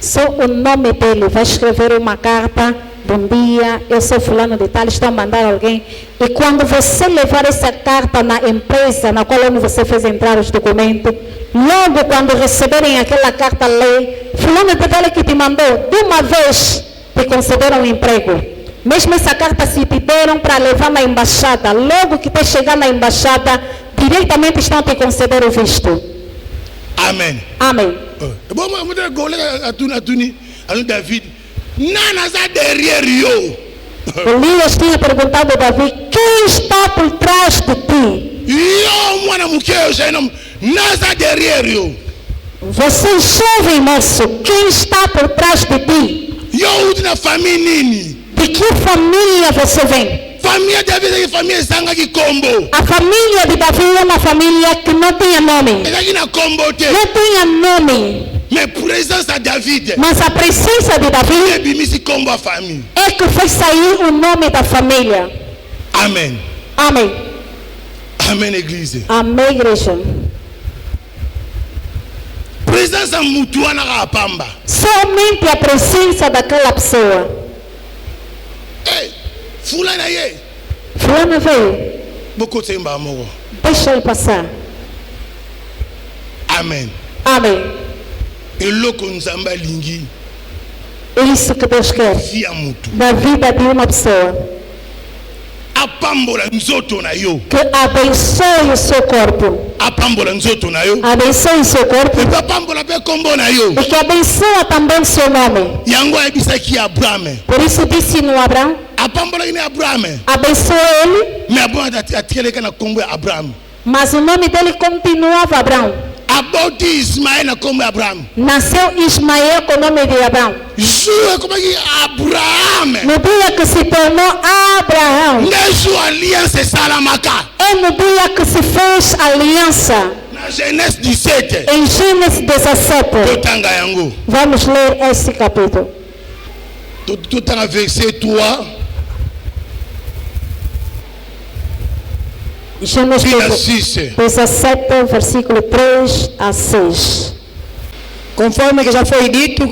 só o nome dele vai escrever uma carta. Bom dia, eu sou fulano de tal, estou a mandar alguém. E quando você levar essa carta na empresa na qual você fez entrar os documentos, logo quando receberem aquela carta, lei, fulano de tal que te mandou, de uma vez te concederam um emprego. Mesmo essa carta se te deram para levar na embaixada, logo que te chegar na embaixada, diretamente estão a te conceder o visto. Amen. Amém. Bon, moi, je vais à David. Nana za derrière yo. Elias tinha perguntado a Davi, quem está por trás de ti? Yo, mwana mukeo jenom. Naza derrière yo. Você jovem moço, quem está por trás de ti? Yo, uti na famille nini. De que família você vem? famille de David est une famille ezangaki kombo. A família de Davi é uma família que não tinha nome. Ezalaki na kombo te. Não tinha nome. Mais présence à David. Mas a presença de Davi Ebimisi kombo a famille. é que fez sair o nome da família. Amen. Amém. Amen église. Amém, igreja. Présence à mutuana rapamba. Somente a presença daquela pessoa. Eh, fulana ye. Fulano veio. Boko tsemba moko. Deixa ele passar. Amen. Amém. Eloko nzamba lingi. É isso que Deus quer Fia mutu. na vida de uma pessoa. Apambola nzoto na yo. Que abençoe o seu corpo. Apambola nzoto na yo. Abençoe o seu corpo. Et apambola pe kombo na yo. E que abençoa também o seu nome. Yango ebisaki Abraham. Por isso disse no Abraão, Apambola ni Abraham. abençoa ele, Mais Abraham atikeleka na kombo ya Abraham. mas o nome dele continuava Abraão. Aboti Ismaël na kombo ya Abraham. Nasceu Ismael com o nome de Abraão. Jour komaki Abraham. No dia que se tornou Abraão, Ndejo alliance esalamaka. é no dia que se fez aliança. Na Genèse 17. Em Gênesis 17, Totanga yango. vamos ler esse capítulo. Totanga verset 3. Gênesis Puis la 6. 17, versículo 3 a 6. Conforme que já foi dito,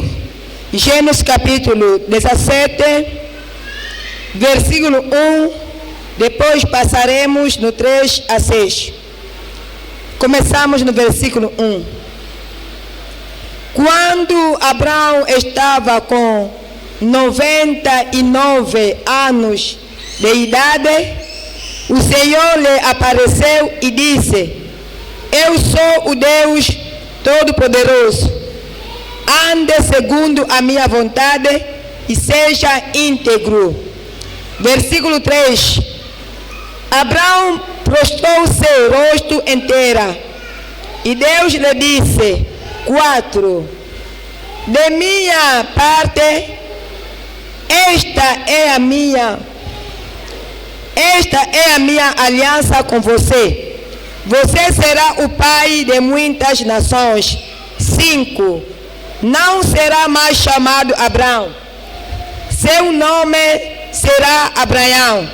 Gênesis capítulo 17, versículo 1, depois passaremos no 3 a 6. Começamos no versículo 1. Quando Abraão estava com 99 anos de idade, o Senhor lhe apareceu e disse: Eu sou o Deus Todo-Poderoso. Ande segundo a minha vontade e seja íntegro. Versículo 3. Abraão prostrou seu rosto em terra e Deus lhe disse: 4. De minha parte, esta é a minha aliança com você. Você será o pai de muitas nações. 5. Não será mais chamado Abraão. Seu nome será Abraão,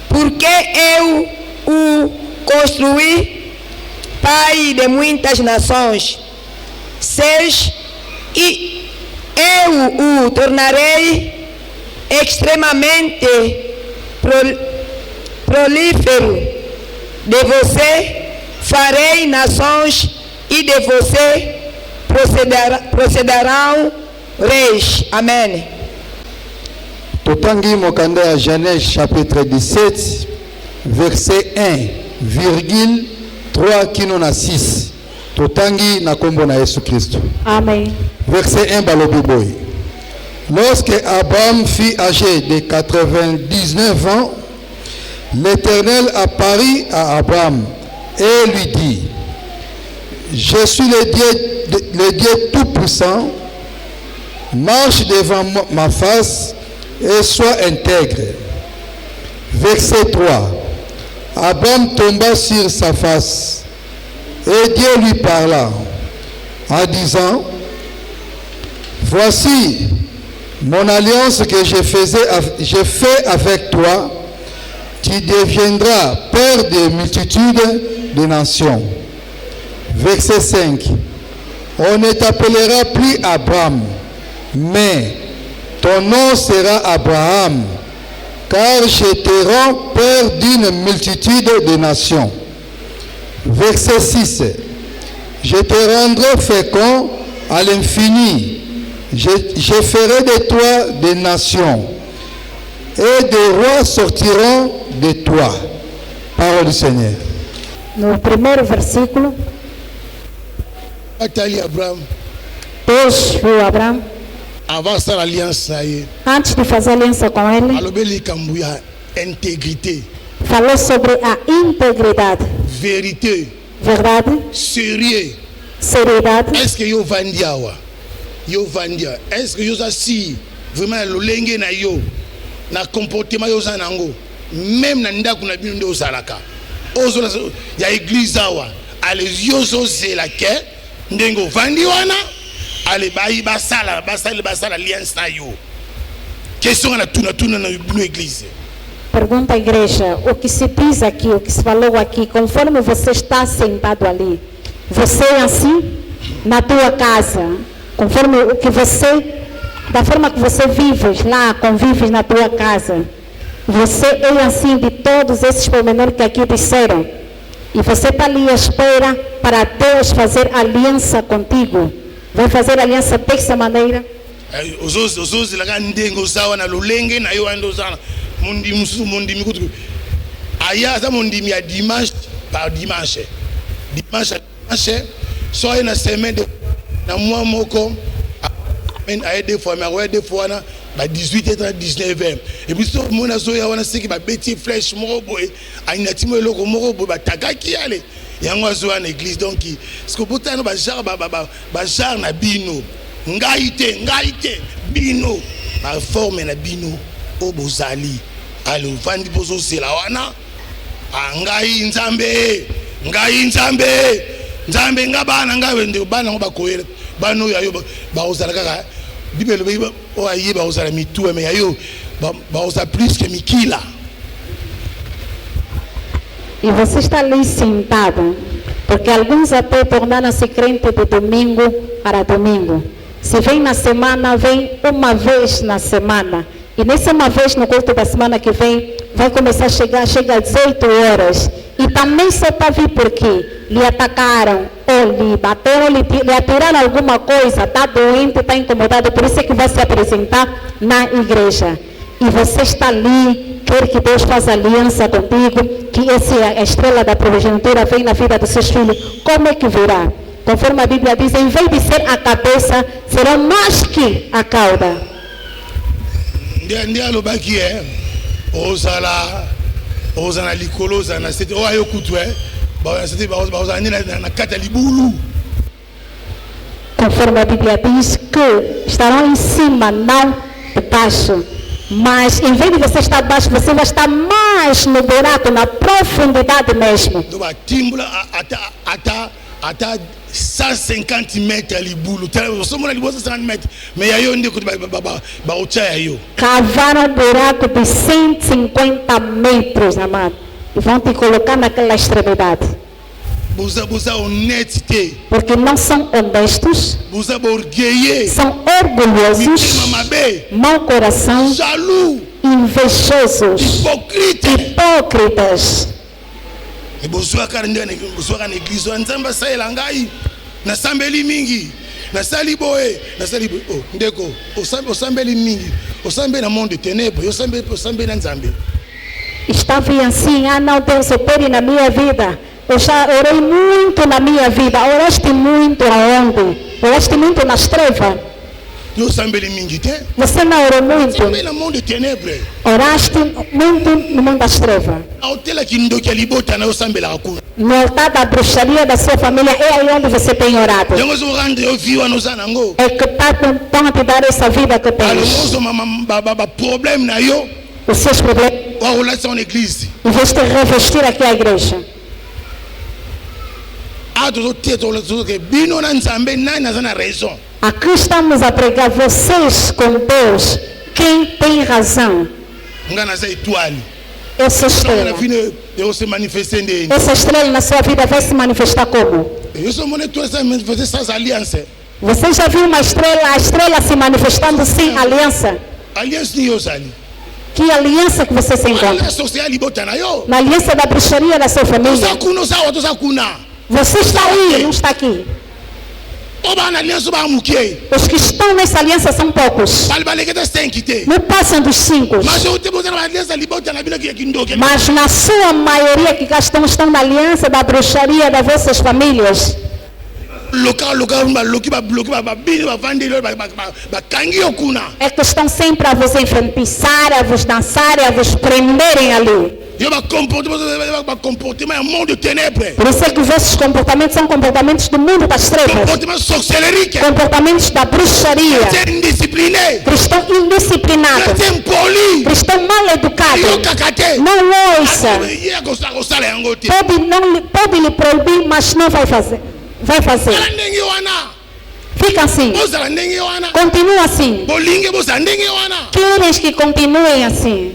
porque eu o construí pai de muitas nações. 6. E eu o tornarei extremamente prolífero. De você farei nações e de você procederão reis. Amém. Totangi mokanda ya Genèse chapitre 17 verset 1 virgule 3 kino na 6. Totangi na kombo na Yesu Kristo. Amém. Verset 1 balobi boy. Lorsque Abraham fut âgé de 99 ans, l'Éternel apparut à Abraham et lui dit: Je suis le Dieu Tout-Puissant, marche devant ma face et sois intègre. Verset 3. Abraham tomba sur sa face et Dieu lui parla en disant: Voici mon alliance que je fais avec toi. Tu deviendras père de multitudes de nations. Verset 5. On ne t'appellera plus Abraham, mais ton nom sera Abraham, car je te rends père d'une multitude de nations. Verset 6. Je te rendrai fécond à l'infini. Je ferai de toi des nations, et des rois sortiront de toi. Parole du Seigneur. No primeiro versículo, Atali Abraham. Deus viu Abraão, Avant ça l'alliance na ye. antes de fazer aliança com ele, Alobeli kambu ya intégrité, falou sobre a integridade, vérité, verdade, sérieux. seriedade. Est-ce que yo vandia wa? Yo vandia. Est-ce que yo sa si vraiment lo lenge na yo? na comportement yoza nango même na ndako na bino nde ozalaka ozola ya église awa ale yozo zela ke ndenge ovandi wana ale bayi basala alliance na yo question na tuna na bino église. Pergunta à igreja, o que se diz aqui, o que se falou aqui, conforme você está sentado ali, você é assim na tua casa, conforme o que você, da forma que você vives lá, convives na tua casa, você é assim de todos esses pormenores que aqui disseram, e você está ali à espera para Deus fazer aliança contigo, vai fazer aliança dessa maneira? Os lá ndengo usawa na lulenge na yo ando sana mundi kutu aya za mundi ya dimanche par dimanche so na semaine na mois moko a des fois mais des fois na ba 18h 19h et puis so mona so ya wana siki ba beti flèche moko boy ainatimo eloko moko boy ba takaki ale yango zo na église donc ce que botano ba jar na bino ngaite bino ba forme na bino obozali ale vandi bozo sela wana ngai nzambe ngabana ngawe ndi bana ngoba koyela bano yayo ba ozala kaka bibelo o ayi ba ozala mitu me yayo ba ozala plus que mikila. E você está ali sentado, porque alguns até tornaram-se crentes de domingo para domingo. Se vem na semana, vem uma vez na semana. E nessa uma vez no culto da semana que vem, vai começar a chega às 18 horas. E também só está vir porque lhe atacaram, ou lhe bateram, lhe atiraram alguma coisa, está doente, está incomodado, por isso é que vai se apresentar na igreja. E você está ali, quer que Deus faça aliança contigo, que essa é a estrela da primogenitura vem na vida dos seus filhos. Como é que virá? Conforme a Bíblia diz, em vez de ser a cabeça, será mais que a cauda. Ndia lobaki ozana likolo ozana sete o ayo kutu ba sete ba ozana na kata libulu. Conforme a Bíblia diz que estarão em cima, não debaixo. Mas em vez de você estar baixo, você vai estar mais no buraco, na profundidade mesmo. Do ba timbula ata 150 metros ali bulu, somos ali 150 metros, mas aí onde ba ucha yo. Cavaram um buraco de 150 metros, amado, e vão te colocar naquela extremidade. Buza honestidade. Porque não são honestos, buza orgueilleux, são orgulhosos, mau coração, jaloux, invejosos, hipócritas. E bozwa karende na église nzamba saela ngai na sambeli mingi na sali boye oh ndeko osambeli mingi osambe na monde de ténèbres osambe na nzambe. Estava assim, não, Deus opere na minha vida. Eu já orei muito na minha vida. Oraste muito aonde? Oraste muito nas trevas. Você não orou muito? Oraste muito no mundo das trevas. No altar da bruxaria da sua família é aí onde você tem orado. É que estão a te dar essa vida que tens. Os seus problemas. E você revestir aqui a igreja. Aqui estamos a pregar vocês com Deus. Quem tem razão? Essa estrela. Essa estrela na sua vida vai se manifestar como? Você já viu uma estrela, a estrela se manifestando sem aliança? Que aliança que você se encontra? Na aliança da bruxaria da sua família. Você está aí, não está aqui. Os que estão nessa aliança são poucos. Não passam dos 5. Mas na sua maioria que estão na aliança da bruxaria das vossas famílias. É que estão sempre a vos enfeitiçar, a vos dançar e a vos prenderem ali. Por isso é que os vossos comportamentos são comportamentos do mundo das trevas. Comportamentos da bruxaria. Cristão indisciplinado. Cristão mal educado. Não ouça. Pode lhe proibir, mas não vai fazer. Vai fazer. Fica assim. Continua assim. Queres que continuem assim?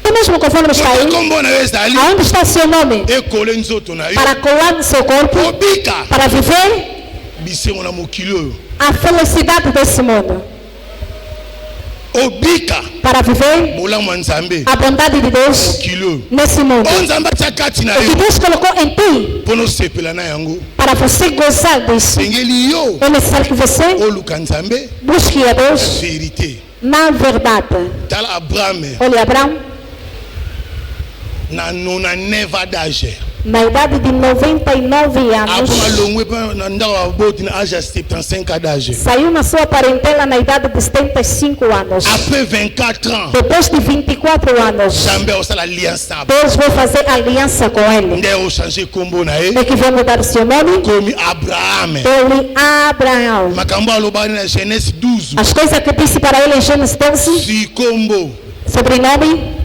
É mesmo conforme está aí. Aonde está o seu nome? Para colar no seu corpo. Para viver a felicidade desse mundo. Para viver a bondade de Deus nesse mundo. O que Deus colocou em ti para você gozar disso. É necessário que você busque a Deus na verdade. Olha, Abraão, na idade de 99 anos, saiu na sua parentela na idade de 75 anos. Depois de 24 anos, Deus vai fazer aliança com ele. É que vai mudar o seu nome? Ele Abraão. As coisas que disse para ele em Gênesis 12, sobrenome,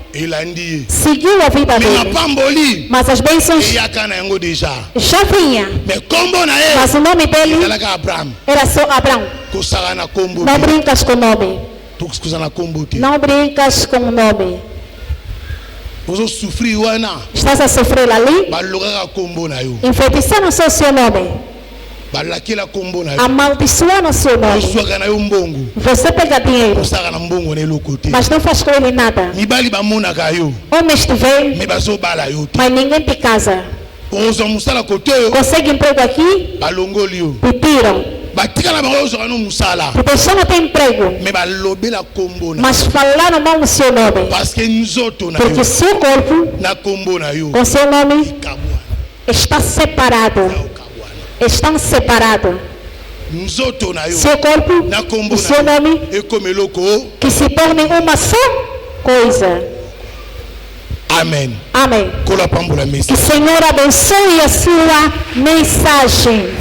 seguiu a vida dele, mas as bênçãos já vinha, mas o nome dele era só Abraão. Não brincas com o nome. Não brincas com o nome. Estás a sofrer ali? Enfeitiçaram só o seu nome. Amaldiçoando o seu nome. Você pega dinheiro, mas não faz com ele nada. Homens te veem, mas ninguém te casa. Consegue emprego aqui, te tiram. Te deixaram ter emprego, mas falaram mal no seu nome. Porque seu corpo com seu nome está separado. Estão separados. Seu corpo e seu nome que se tornem uma só coisa. Amém. Amém. Que o Senhor abençoe a sua mensagem.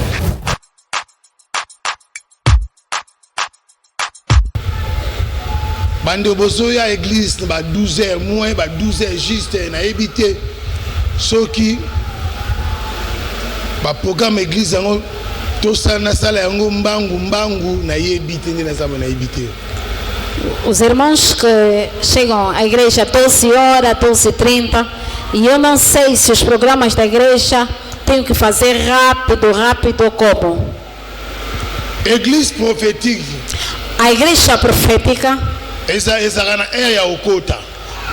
Bande bozoya a église ba 12h moins ba 12h juste na habité ceux qui ba programme église yango to sana sala yango mbangu na yebité na sala na yebité. Os irmãos que chegam à igreja 12 horas, 12h30, e eu não sei se os programas da igreja têm que fazer rápido como. Église prophétique. A igreja profética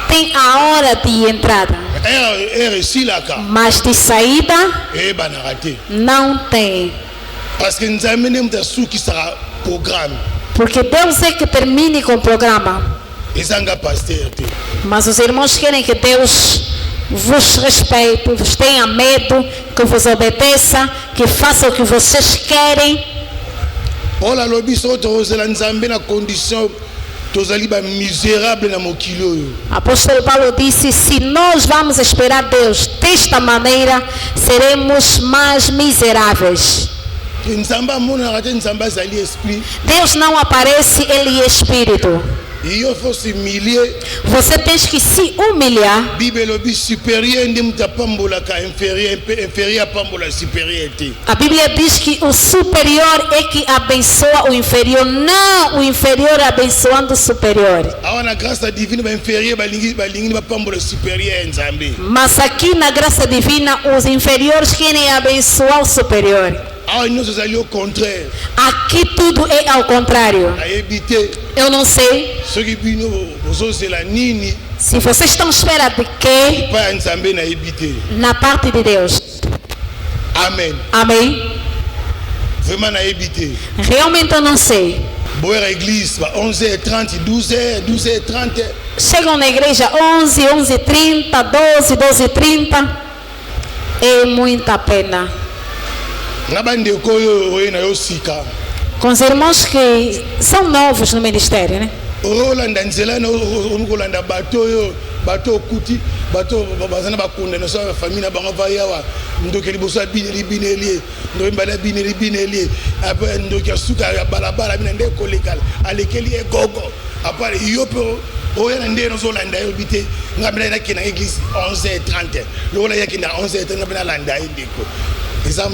tem a hora de entrada, mas de saída não tem. Porque Deus é que termine com o programa. Mas os irmãos querem que Deus vos respeite, vos tenha medo, que vos obedeça, que faça o que vocês querem. Olha, na condição Apóstolo Paulo disse: se nós vamos esperar Deus desta maneira, seremos mais miseráveis. Deus não aparece, Ele é Espírito. Você tem que se humilhar. A Bíblia diz que o superior é que abençoa o inferior, não o inferior abençoando o superior. Mas aqui na graça divina, os inferiores querem abençoar o superior. Aqui tudo é ao contrário. Eu não sei se vocês estão à espera de quê na parte de Deus. Amém. Amém. Realmente eu não sei. Chegam na igreja 11, 11h30, 12, 12h30. É muita pena. Com os irmãos que são novos no ministério, né? Bateau kuti bateau bazana ba condamnation ya famille na bango va yawa ndoki liboso bineli ndo mbala bineli après ndoki asuka ya balabala bina ndeko legal alekeli egogo après yopo oya ndeno zo landa yo bité ngabina na kina église 11h30 lola yakina 11h30 ngabina landa ndeko.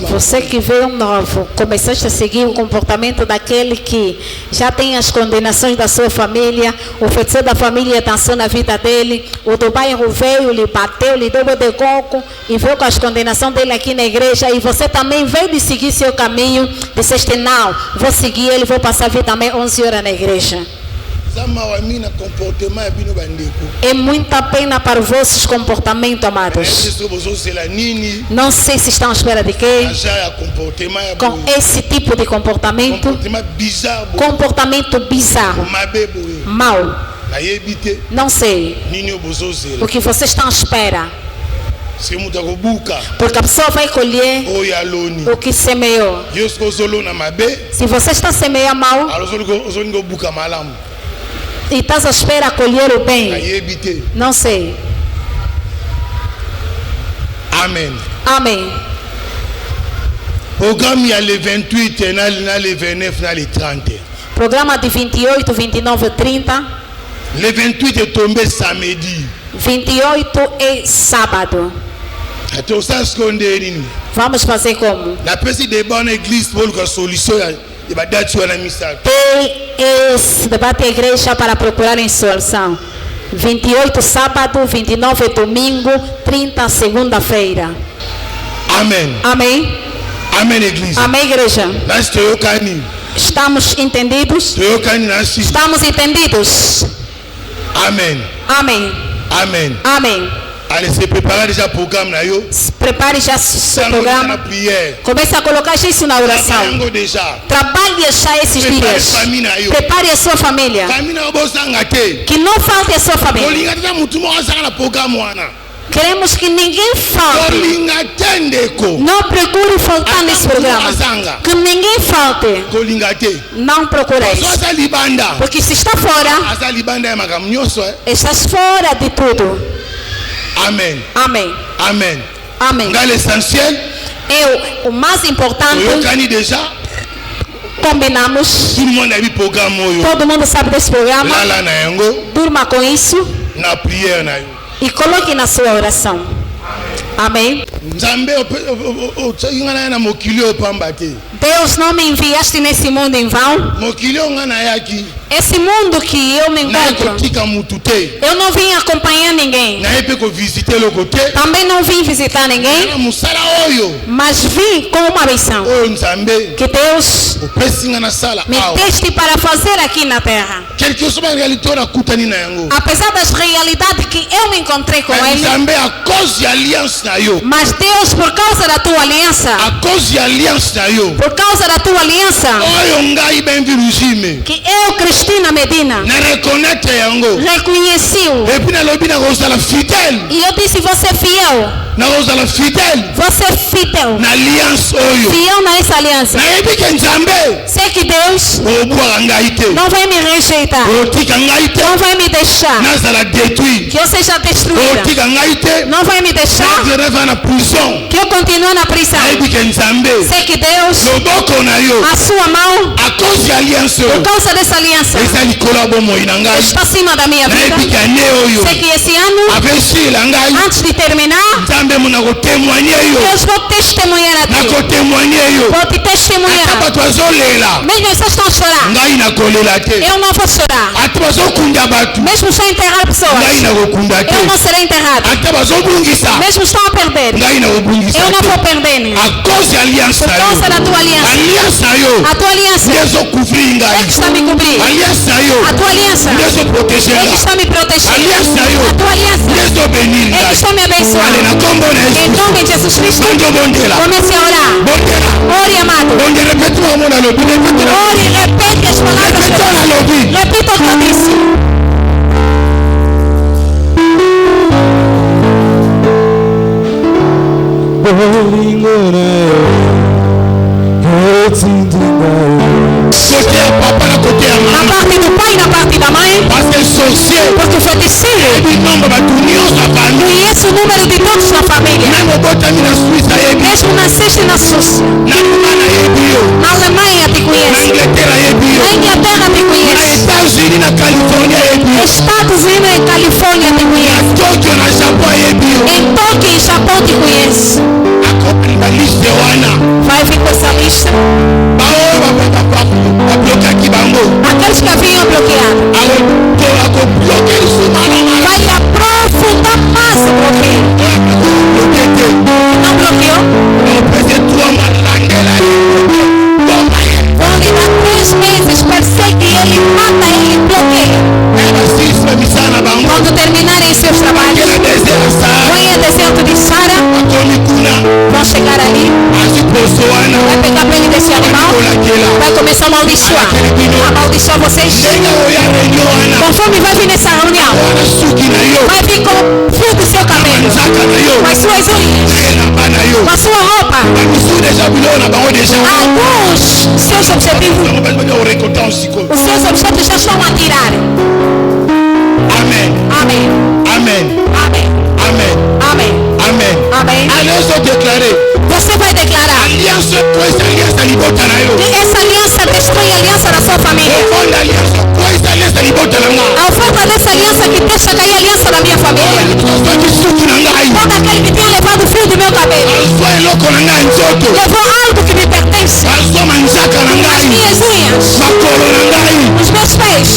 Você que veio novo, começaste a seguir o comportamento daquele que já tem as condenações da sua família, o feiticeiro da família dançou na vida dele, o do bairro veio, lhe bateu, lhe deu de coco e veio com as condenações dele aqui na igreja, e você também veio de seguir seu caminho, disseste não, vou seguir ele, vou passar a vida também 11 horas na igreja. É muita pena para os vossos comportamentos, amados. Não sei se estão à espera de quê. Com esse tipo de comportamento bizarro, mau. Não sei o que vocês estão à espera. Porque a pessoa vai colher o que semeou. Se você está semeando mal e estás à espera de colher o bem, não sei. Amen. Amém. Programme il y a les 28, les 29, les 30. Programa de 28, 29 e 30. Le 28 est tombé samedi. 28 é sábado. Vamos fazer como? La petite de bonne église pour la solution. Tem esse debate a igreja para procurar em solução. 28 sábado, 29 domingo, 30 segunda-feira. Amém. Amém. Amém, igreja. Amém, igreja. Estamos entendidos? Estamos entendidos. Amém. Amém. Amém. Amém. Allez, se préparer déjà le programme. Prepare já seu programa. Comece a colocar isso na oração. Trabalhe já esses dias. Prepare a sua família. Que não falte a sua família. Queremos que ninguém falte. Não procure faltar nesse programa. Que ninguém falte. Não procure isso. Porque se está fora, estás fora de tudo. Amen. Amém. Amen. Amém. L'essentiel. O mais importante. Combinamos. Todo mundo sabe desse programa. Durma com isso. E coloque na sua oração. Amém. Deus não me enviaste nesse mundo em vão. Esse mundo que eu me encontro, eu não vim acompanhar ninguém. Também não vim visitar ninguém. Mas vim com uma missão que Deus me teste para fazer aqui na terra. Apesar das realidades que eu me encontrei com Ele, mas Deus, por causa da tua aliança, por causa da tua aliança, que eu, Cristina Medina, reconheci-o. E eu disse, você é fiel. Você é fiel. Fiel nessa aliança. Sei que Deus não vai me rejeitar. Não vai me deixar que eu seja destruída. Não vai me deixar que eu continue na prisão. Sei que Deus, a sua mão, por causa dessa aliança, está acima da minha vida. Sei que esse ano, antes de terminar, Deus vou testemunhar a ti. Vou te testemunhar. Mesmo vocês estão a chorar, eu não vou chorar. Mesmo estão a enterrar pessoas, eu não serei enterrado. Mesmo estão a perder, eu não vou perder. Por causa da tua aliança. A tua aliança é que está me cobrindo. A tua aliança é que está me protegendo. A tua aliança é que está me abençoando. Em nome de Jesus Cristo, comece a orar. Ore, amado. Ore, repete as palavras. Repita o que eu disse. Côté à papa, na côté à Na maman. parte do pai e na parte da mãe. Parce que sorcier, Porque o feiticeiro et nombre de tout sa famille. conhece o número de todos na família. Même au botami na Suisse, ayebi. Mesmo nasceste na Suíça, Na Allemagne, ayebi yo. na Alemanha te Na conhece. Angleterre, ayebi yo. Na Inglaterra te Na conhece. États-Unis, na Californie, ayebi yo. Estados Unidos e Califórnia te Na conhece. Tokyo, na Japon, ayebi yo. Em Tóquio e Japão te conhece. Accompli ma liste wana. Vai vir com essa lista. Ba bloquer ki bango. Aqueles que haviam bloqueado. Ako bloquer su mama. Vai aprofundar mais o bloqueio. Bloquer te. Não bloqueou? Presque 3 mois langela. Vão lhe dar 3 meses, persegue ele, mata ele, bloqueia. Quando terminarem seus trabalhos, vão ao deserto de Sara, vão chegar ali, vai pegar pele desse animal, vai começar a amaldiçoar. Amaldiçoar vocês. Conforme vai vir nessa reunião, vai vir com o fio do seu cabelo, com as suas unhas, com a sua roupa. Alguns seus objetivos, os seus objetos já estão a tirar. Amen. Amém. Amen. Amém. Amen. Amém. Amen. Amém. Allez se déclarer. Você vai declarar. Alliance, essa aliança libota na yo. Essa aliança destrói a aliança da sua família. Ofanda aliança, essa aliança libota na nga. A oferta dessa aliança que deixa cair a aliança da minha família. Só que suki na ngai. Todo aquele que tinha levado o fio do meu cabelo. Alzo eloko na ngai nzoto. Levou algo que me pertence. Alzo manzaka na As ngai. minhas unhas. Makolo na ngai. Os meus pés.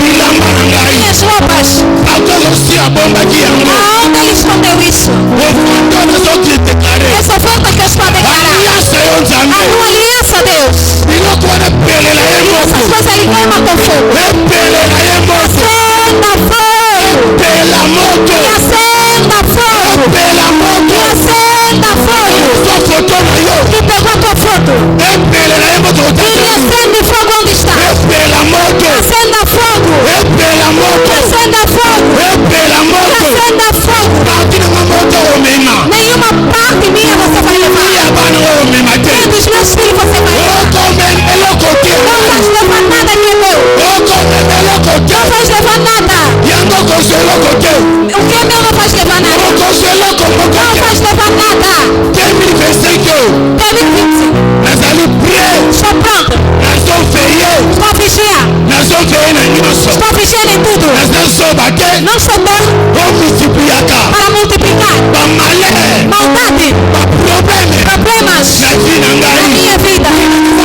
Bilamba na ngai. Minhas roupas. Akosi abomba ki yango. Aonde ele escondeu isso? Ofanda na so ki déclarer. Essa oferta que eu estou a declarar. Aliança yo A nzambe. tua aliança, Deus. Biloko wana pelela ye Essas moto. coisas ele queima com fogo. Epelela ye moto. Acenda fogo. Pela moto. Que acenda fogo. Pela moto. Que acenda fogo. Só foto na yo. Que pegou a tua foto. Epelela ye moto. E lhe acende fogo onde está. Pela moto. Acenda fogo. Pela moto. Acenda fogo. Pela moto. Acenda fogo. Parte na moto omema. Nenhuma parte minha você vai levar. Ya bana omema te. Nem dos meus filhos você vai levar. Oko memelo kote. Não vais levar nada que é meu. Oko memelo kote. Não vais levar nada. Yango koselo kote. O que é meu não vais levar nada. Oko selo Não kote. vais levar nada. 2025. 2020. Nazali prêt. Estou pronto. Nazo veillé. Estou a vigiar. Nazo veillé na nyonso. Estou a vigiar em tudo. Nazo bate. Não sou bom O multipliaka. para multiplicar. Ba malheur. Maldade. Ba problème. Problemas. Na vie na Na ngai. minha vida.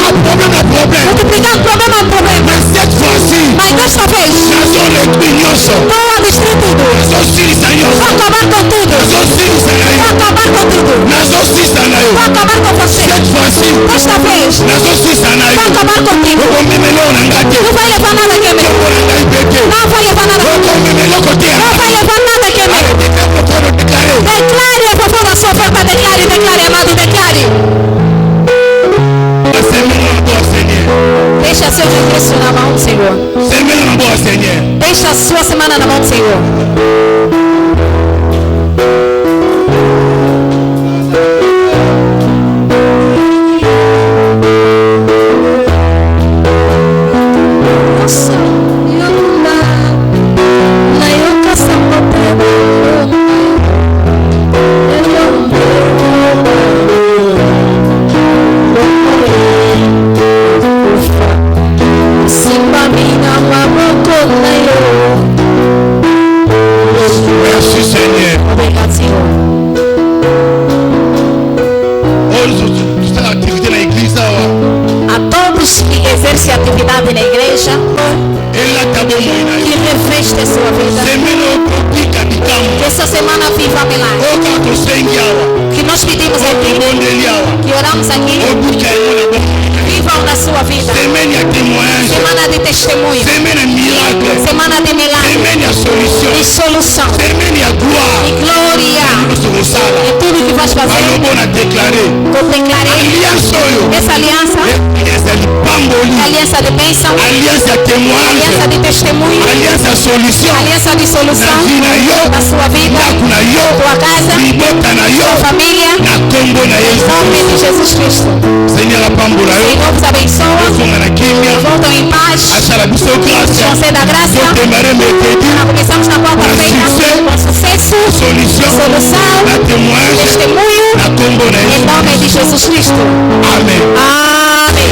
Ba problème na problème. Multiplicando problema em problema. Mais cette fois-ci. Mas desta vez. Nazo réduire nyonso. Estou a destruir tudo. Nazo silisa Vou nyonso. acabar com tudo. Nazo silisa na Vou yo. acabar com tudo. Nazo silisa na yo. Vou acabar com você. Cette fois-ci. Desta vez. Nazo silisa na Vou yo. acabar contigo. Oko memelo na ngai te. Não vai levar nada que é meu. Oko na ngai peke. Não vai levar nada. Oko memelo kote. Não vai levar nada que é meu. Declare a favor da sua oferta. Declare, declare, amado, declare. Deixa seu regresso na mão do Senhor. Deixa a sua semana na mão do Senhor. Nossa, Merci Seigneur. obrigado, Senhor. Toute l'activité dans l'église, A todos que exercem atividade na igreja, elle a d'abord moyen. que reveste sua vida. Semaine au petit capitaine. Que essa semana viva milagre. Au cas où c'est Que nós pedimos em ti, que oramos aqui, vivam na sua vida. Semaine à témoignage. Semana de testemunho. Semaine à miracle. Semana de milagre. Semaine à solution. E solução. Semaine à gloire. E glória. Nous sommes ça là. E tudo que vais fazer. Alors on a déclaré. Eu declarei Alliance oyo. essa aliança. Aliança aliança de bênção, aliança témoignage, aliança de testemunho, aliança solution, aliança de solução na sua vida, tua casa, tua família, em nome de Jesus Cristo. Senhor apambola yo, Senhor vos abençoa, voltam em paz, conceda graça. Nós começamos na quarta-feira com sucesso, solução, testemunho, em nome de Jesus Cristo. Amém. Amém.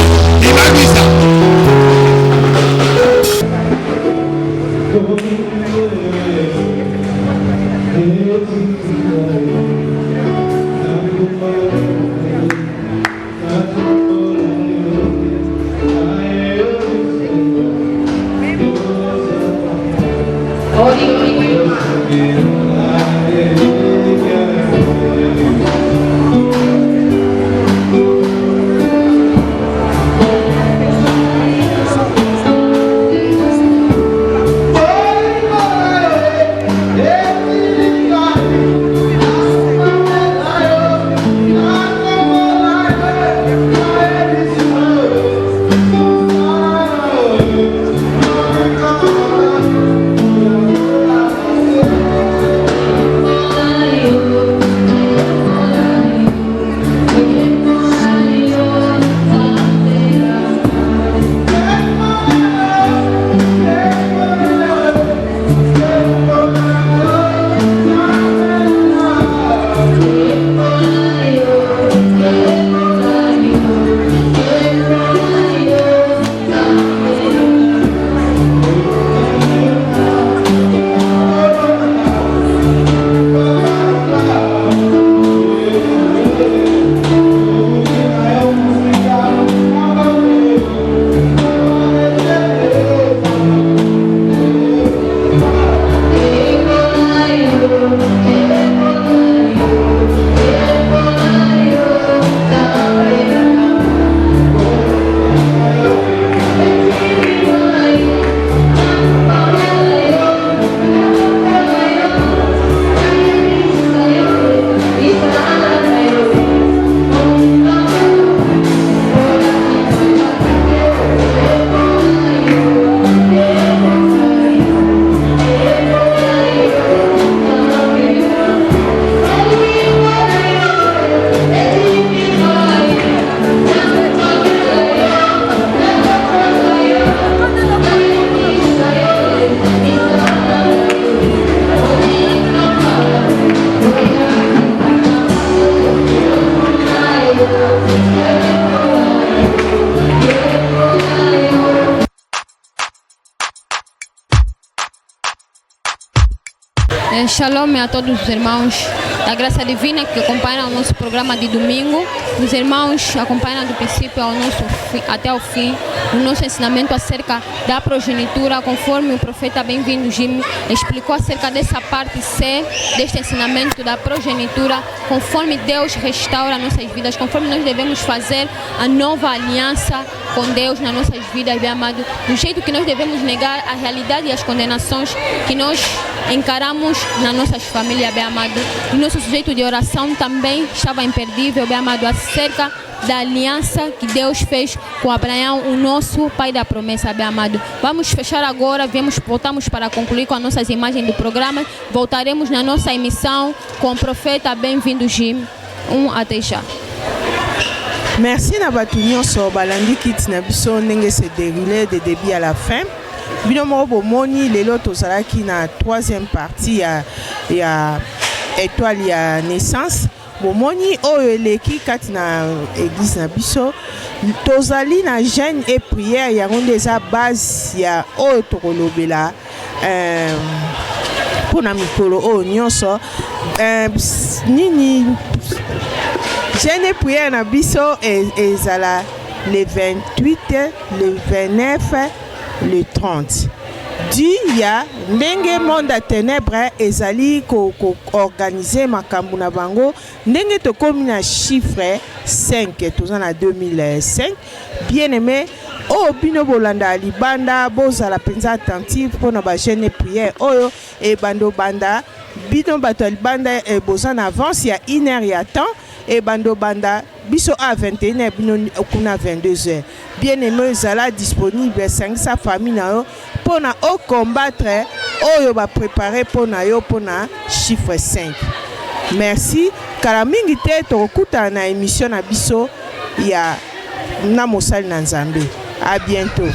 Shalom a todos os irmãos da graça divina que acompanham o nosso programa de domingo. Os irmãos acompanham do princípio ao nosso até o fim o nosso ensinamento acerca da progenitura, conforme o profeta bem-vindo Jimmy explicou acerca dessa parte C deste ensinamento da progenitura, conforme Deus restaura nossas vidas, conforme nós devemos fazer a nova aliança com Deus nas nossas vidas, bem amado, do jeito que nós devemos negar a realidade e as condenações que nós encaramos nas nossas famílias, bem amado. O nosso sujeito de oração também estava imperdível, bem amado, acerca da aliança que Deus fez com Abraão, o nosso pai da promessa, bem amado. Vamos fechar agora, voltamos para concluir com as nossas imagens do programa. Voltaremos na nossa emissão com o profeta bem-vindo Jim. Até já. Merci na batu nyonso balandi kiti na biso ndenge se déroulé de début à la fin. Bino mo bomoni lelo tozalaki na troisième partie ya étoile ya naissance. Bomoni oyo eleki kati na église na biso tozali na jeûne et prière yango nde eza base ya oyo tokolobela mpona mikolo oyo nyonso nini jeûne et prière na biso ezala le 28, le 29, le 30. Dia ndenge monde à ténèbres ezali ko organiser makambo na bango ndenge to komi na chiffre 5 tozana 2005. Bien aimé o bino bolanda libanda bozala penza attentif pona ba jeûne et prière oyo e bando banda bino bato libanda e bozana avance ya 1 heure ya temps et bando banda biso à 21h bino kuna 22h. Bien-aimé zala disponible 500 famille na yo pour na au combattre oyo ba préparer pour na yo pour na chiffre 5. Merci. Kala mingi te tokuta na émission na biso ya na mosali na Nzambe. À bientôt.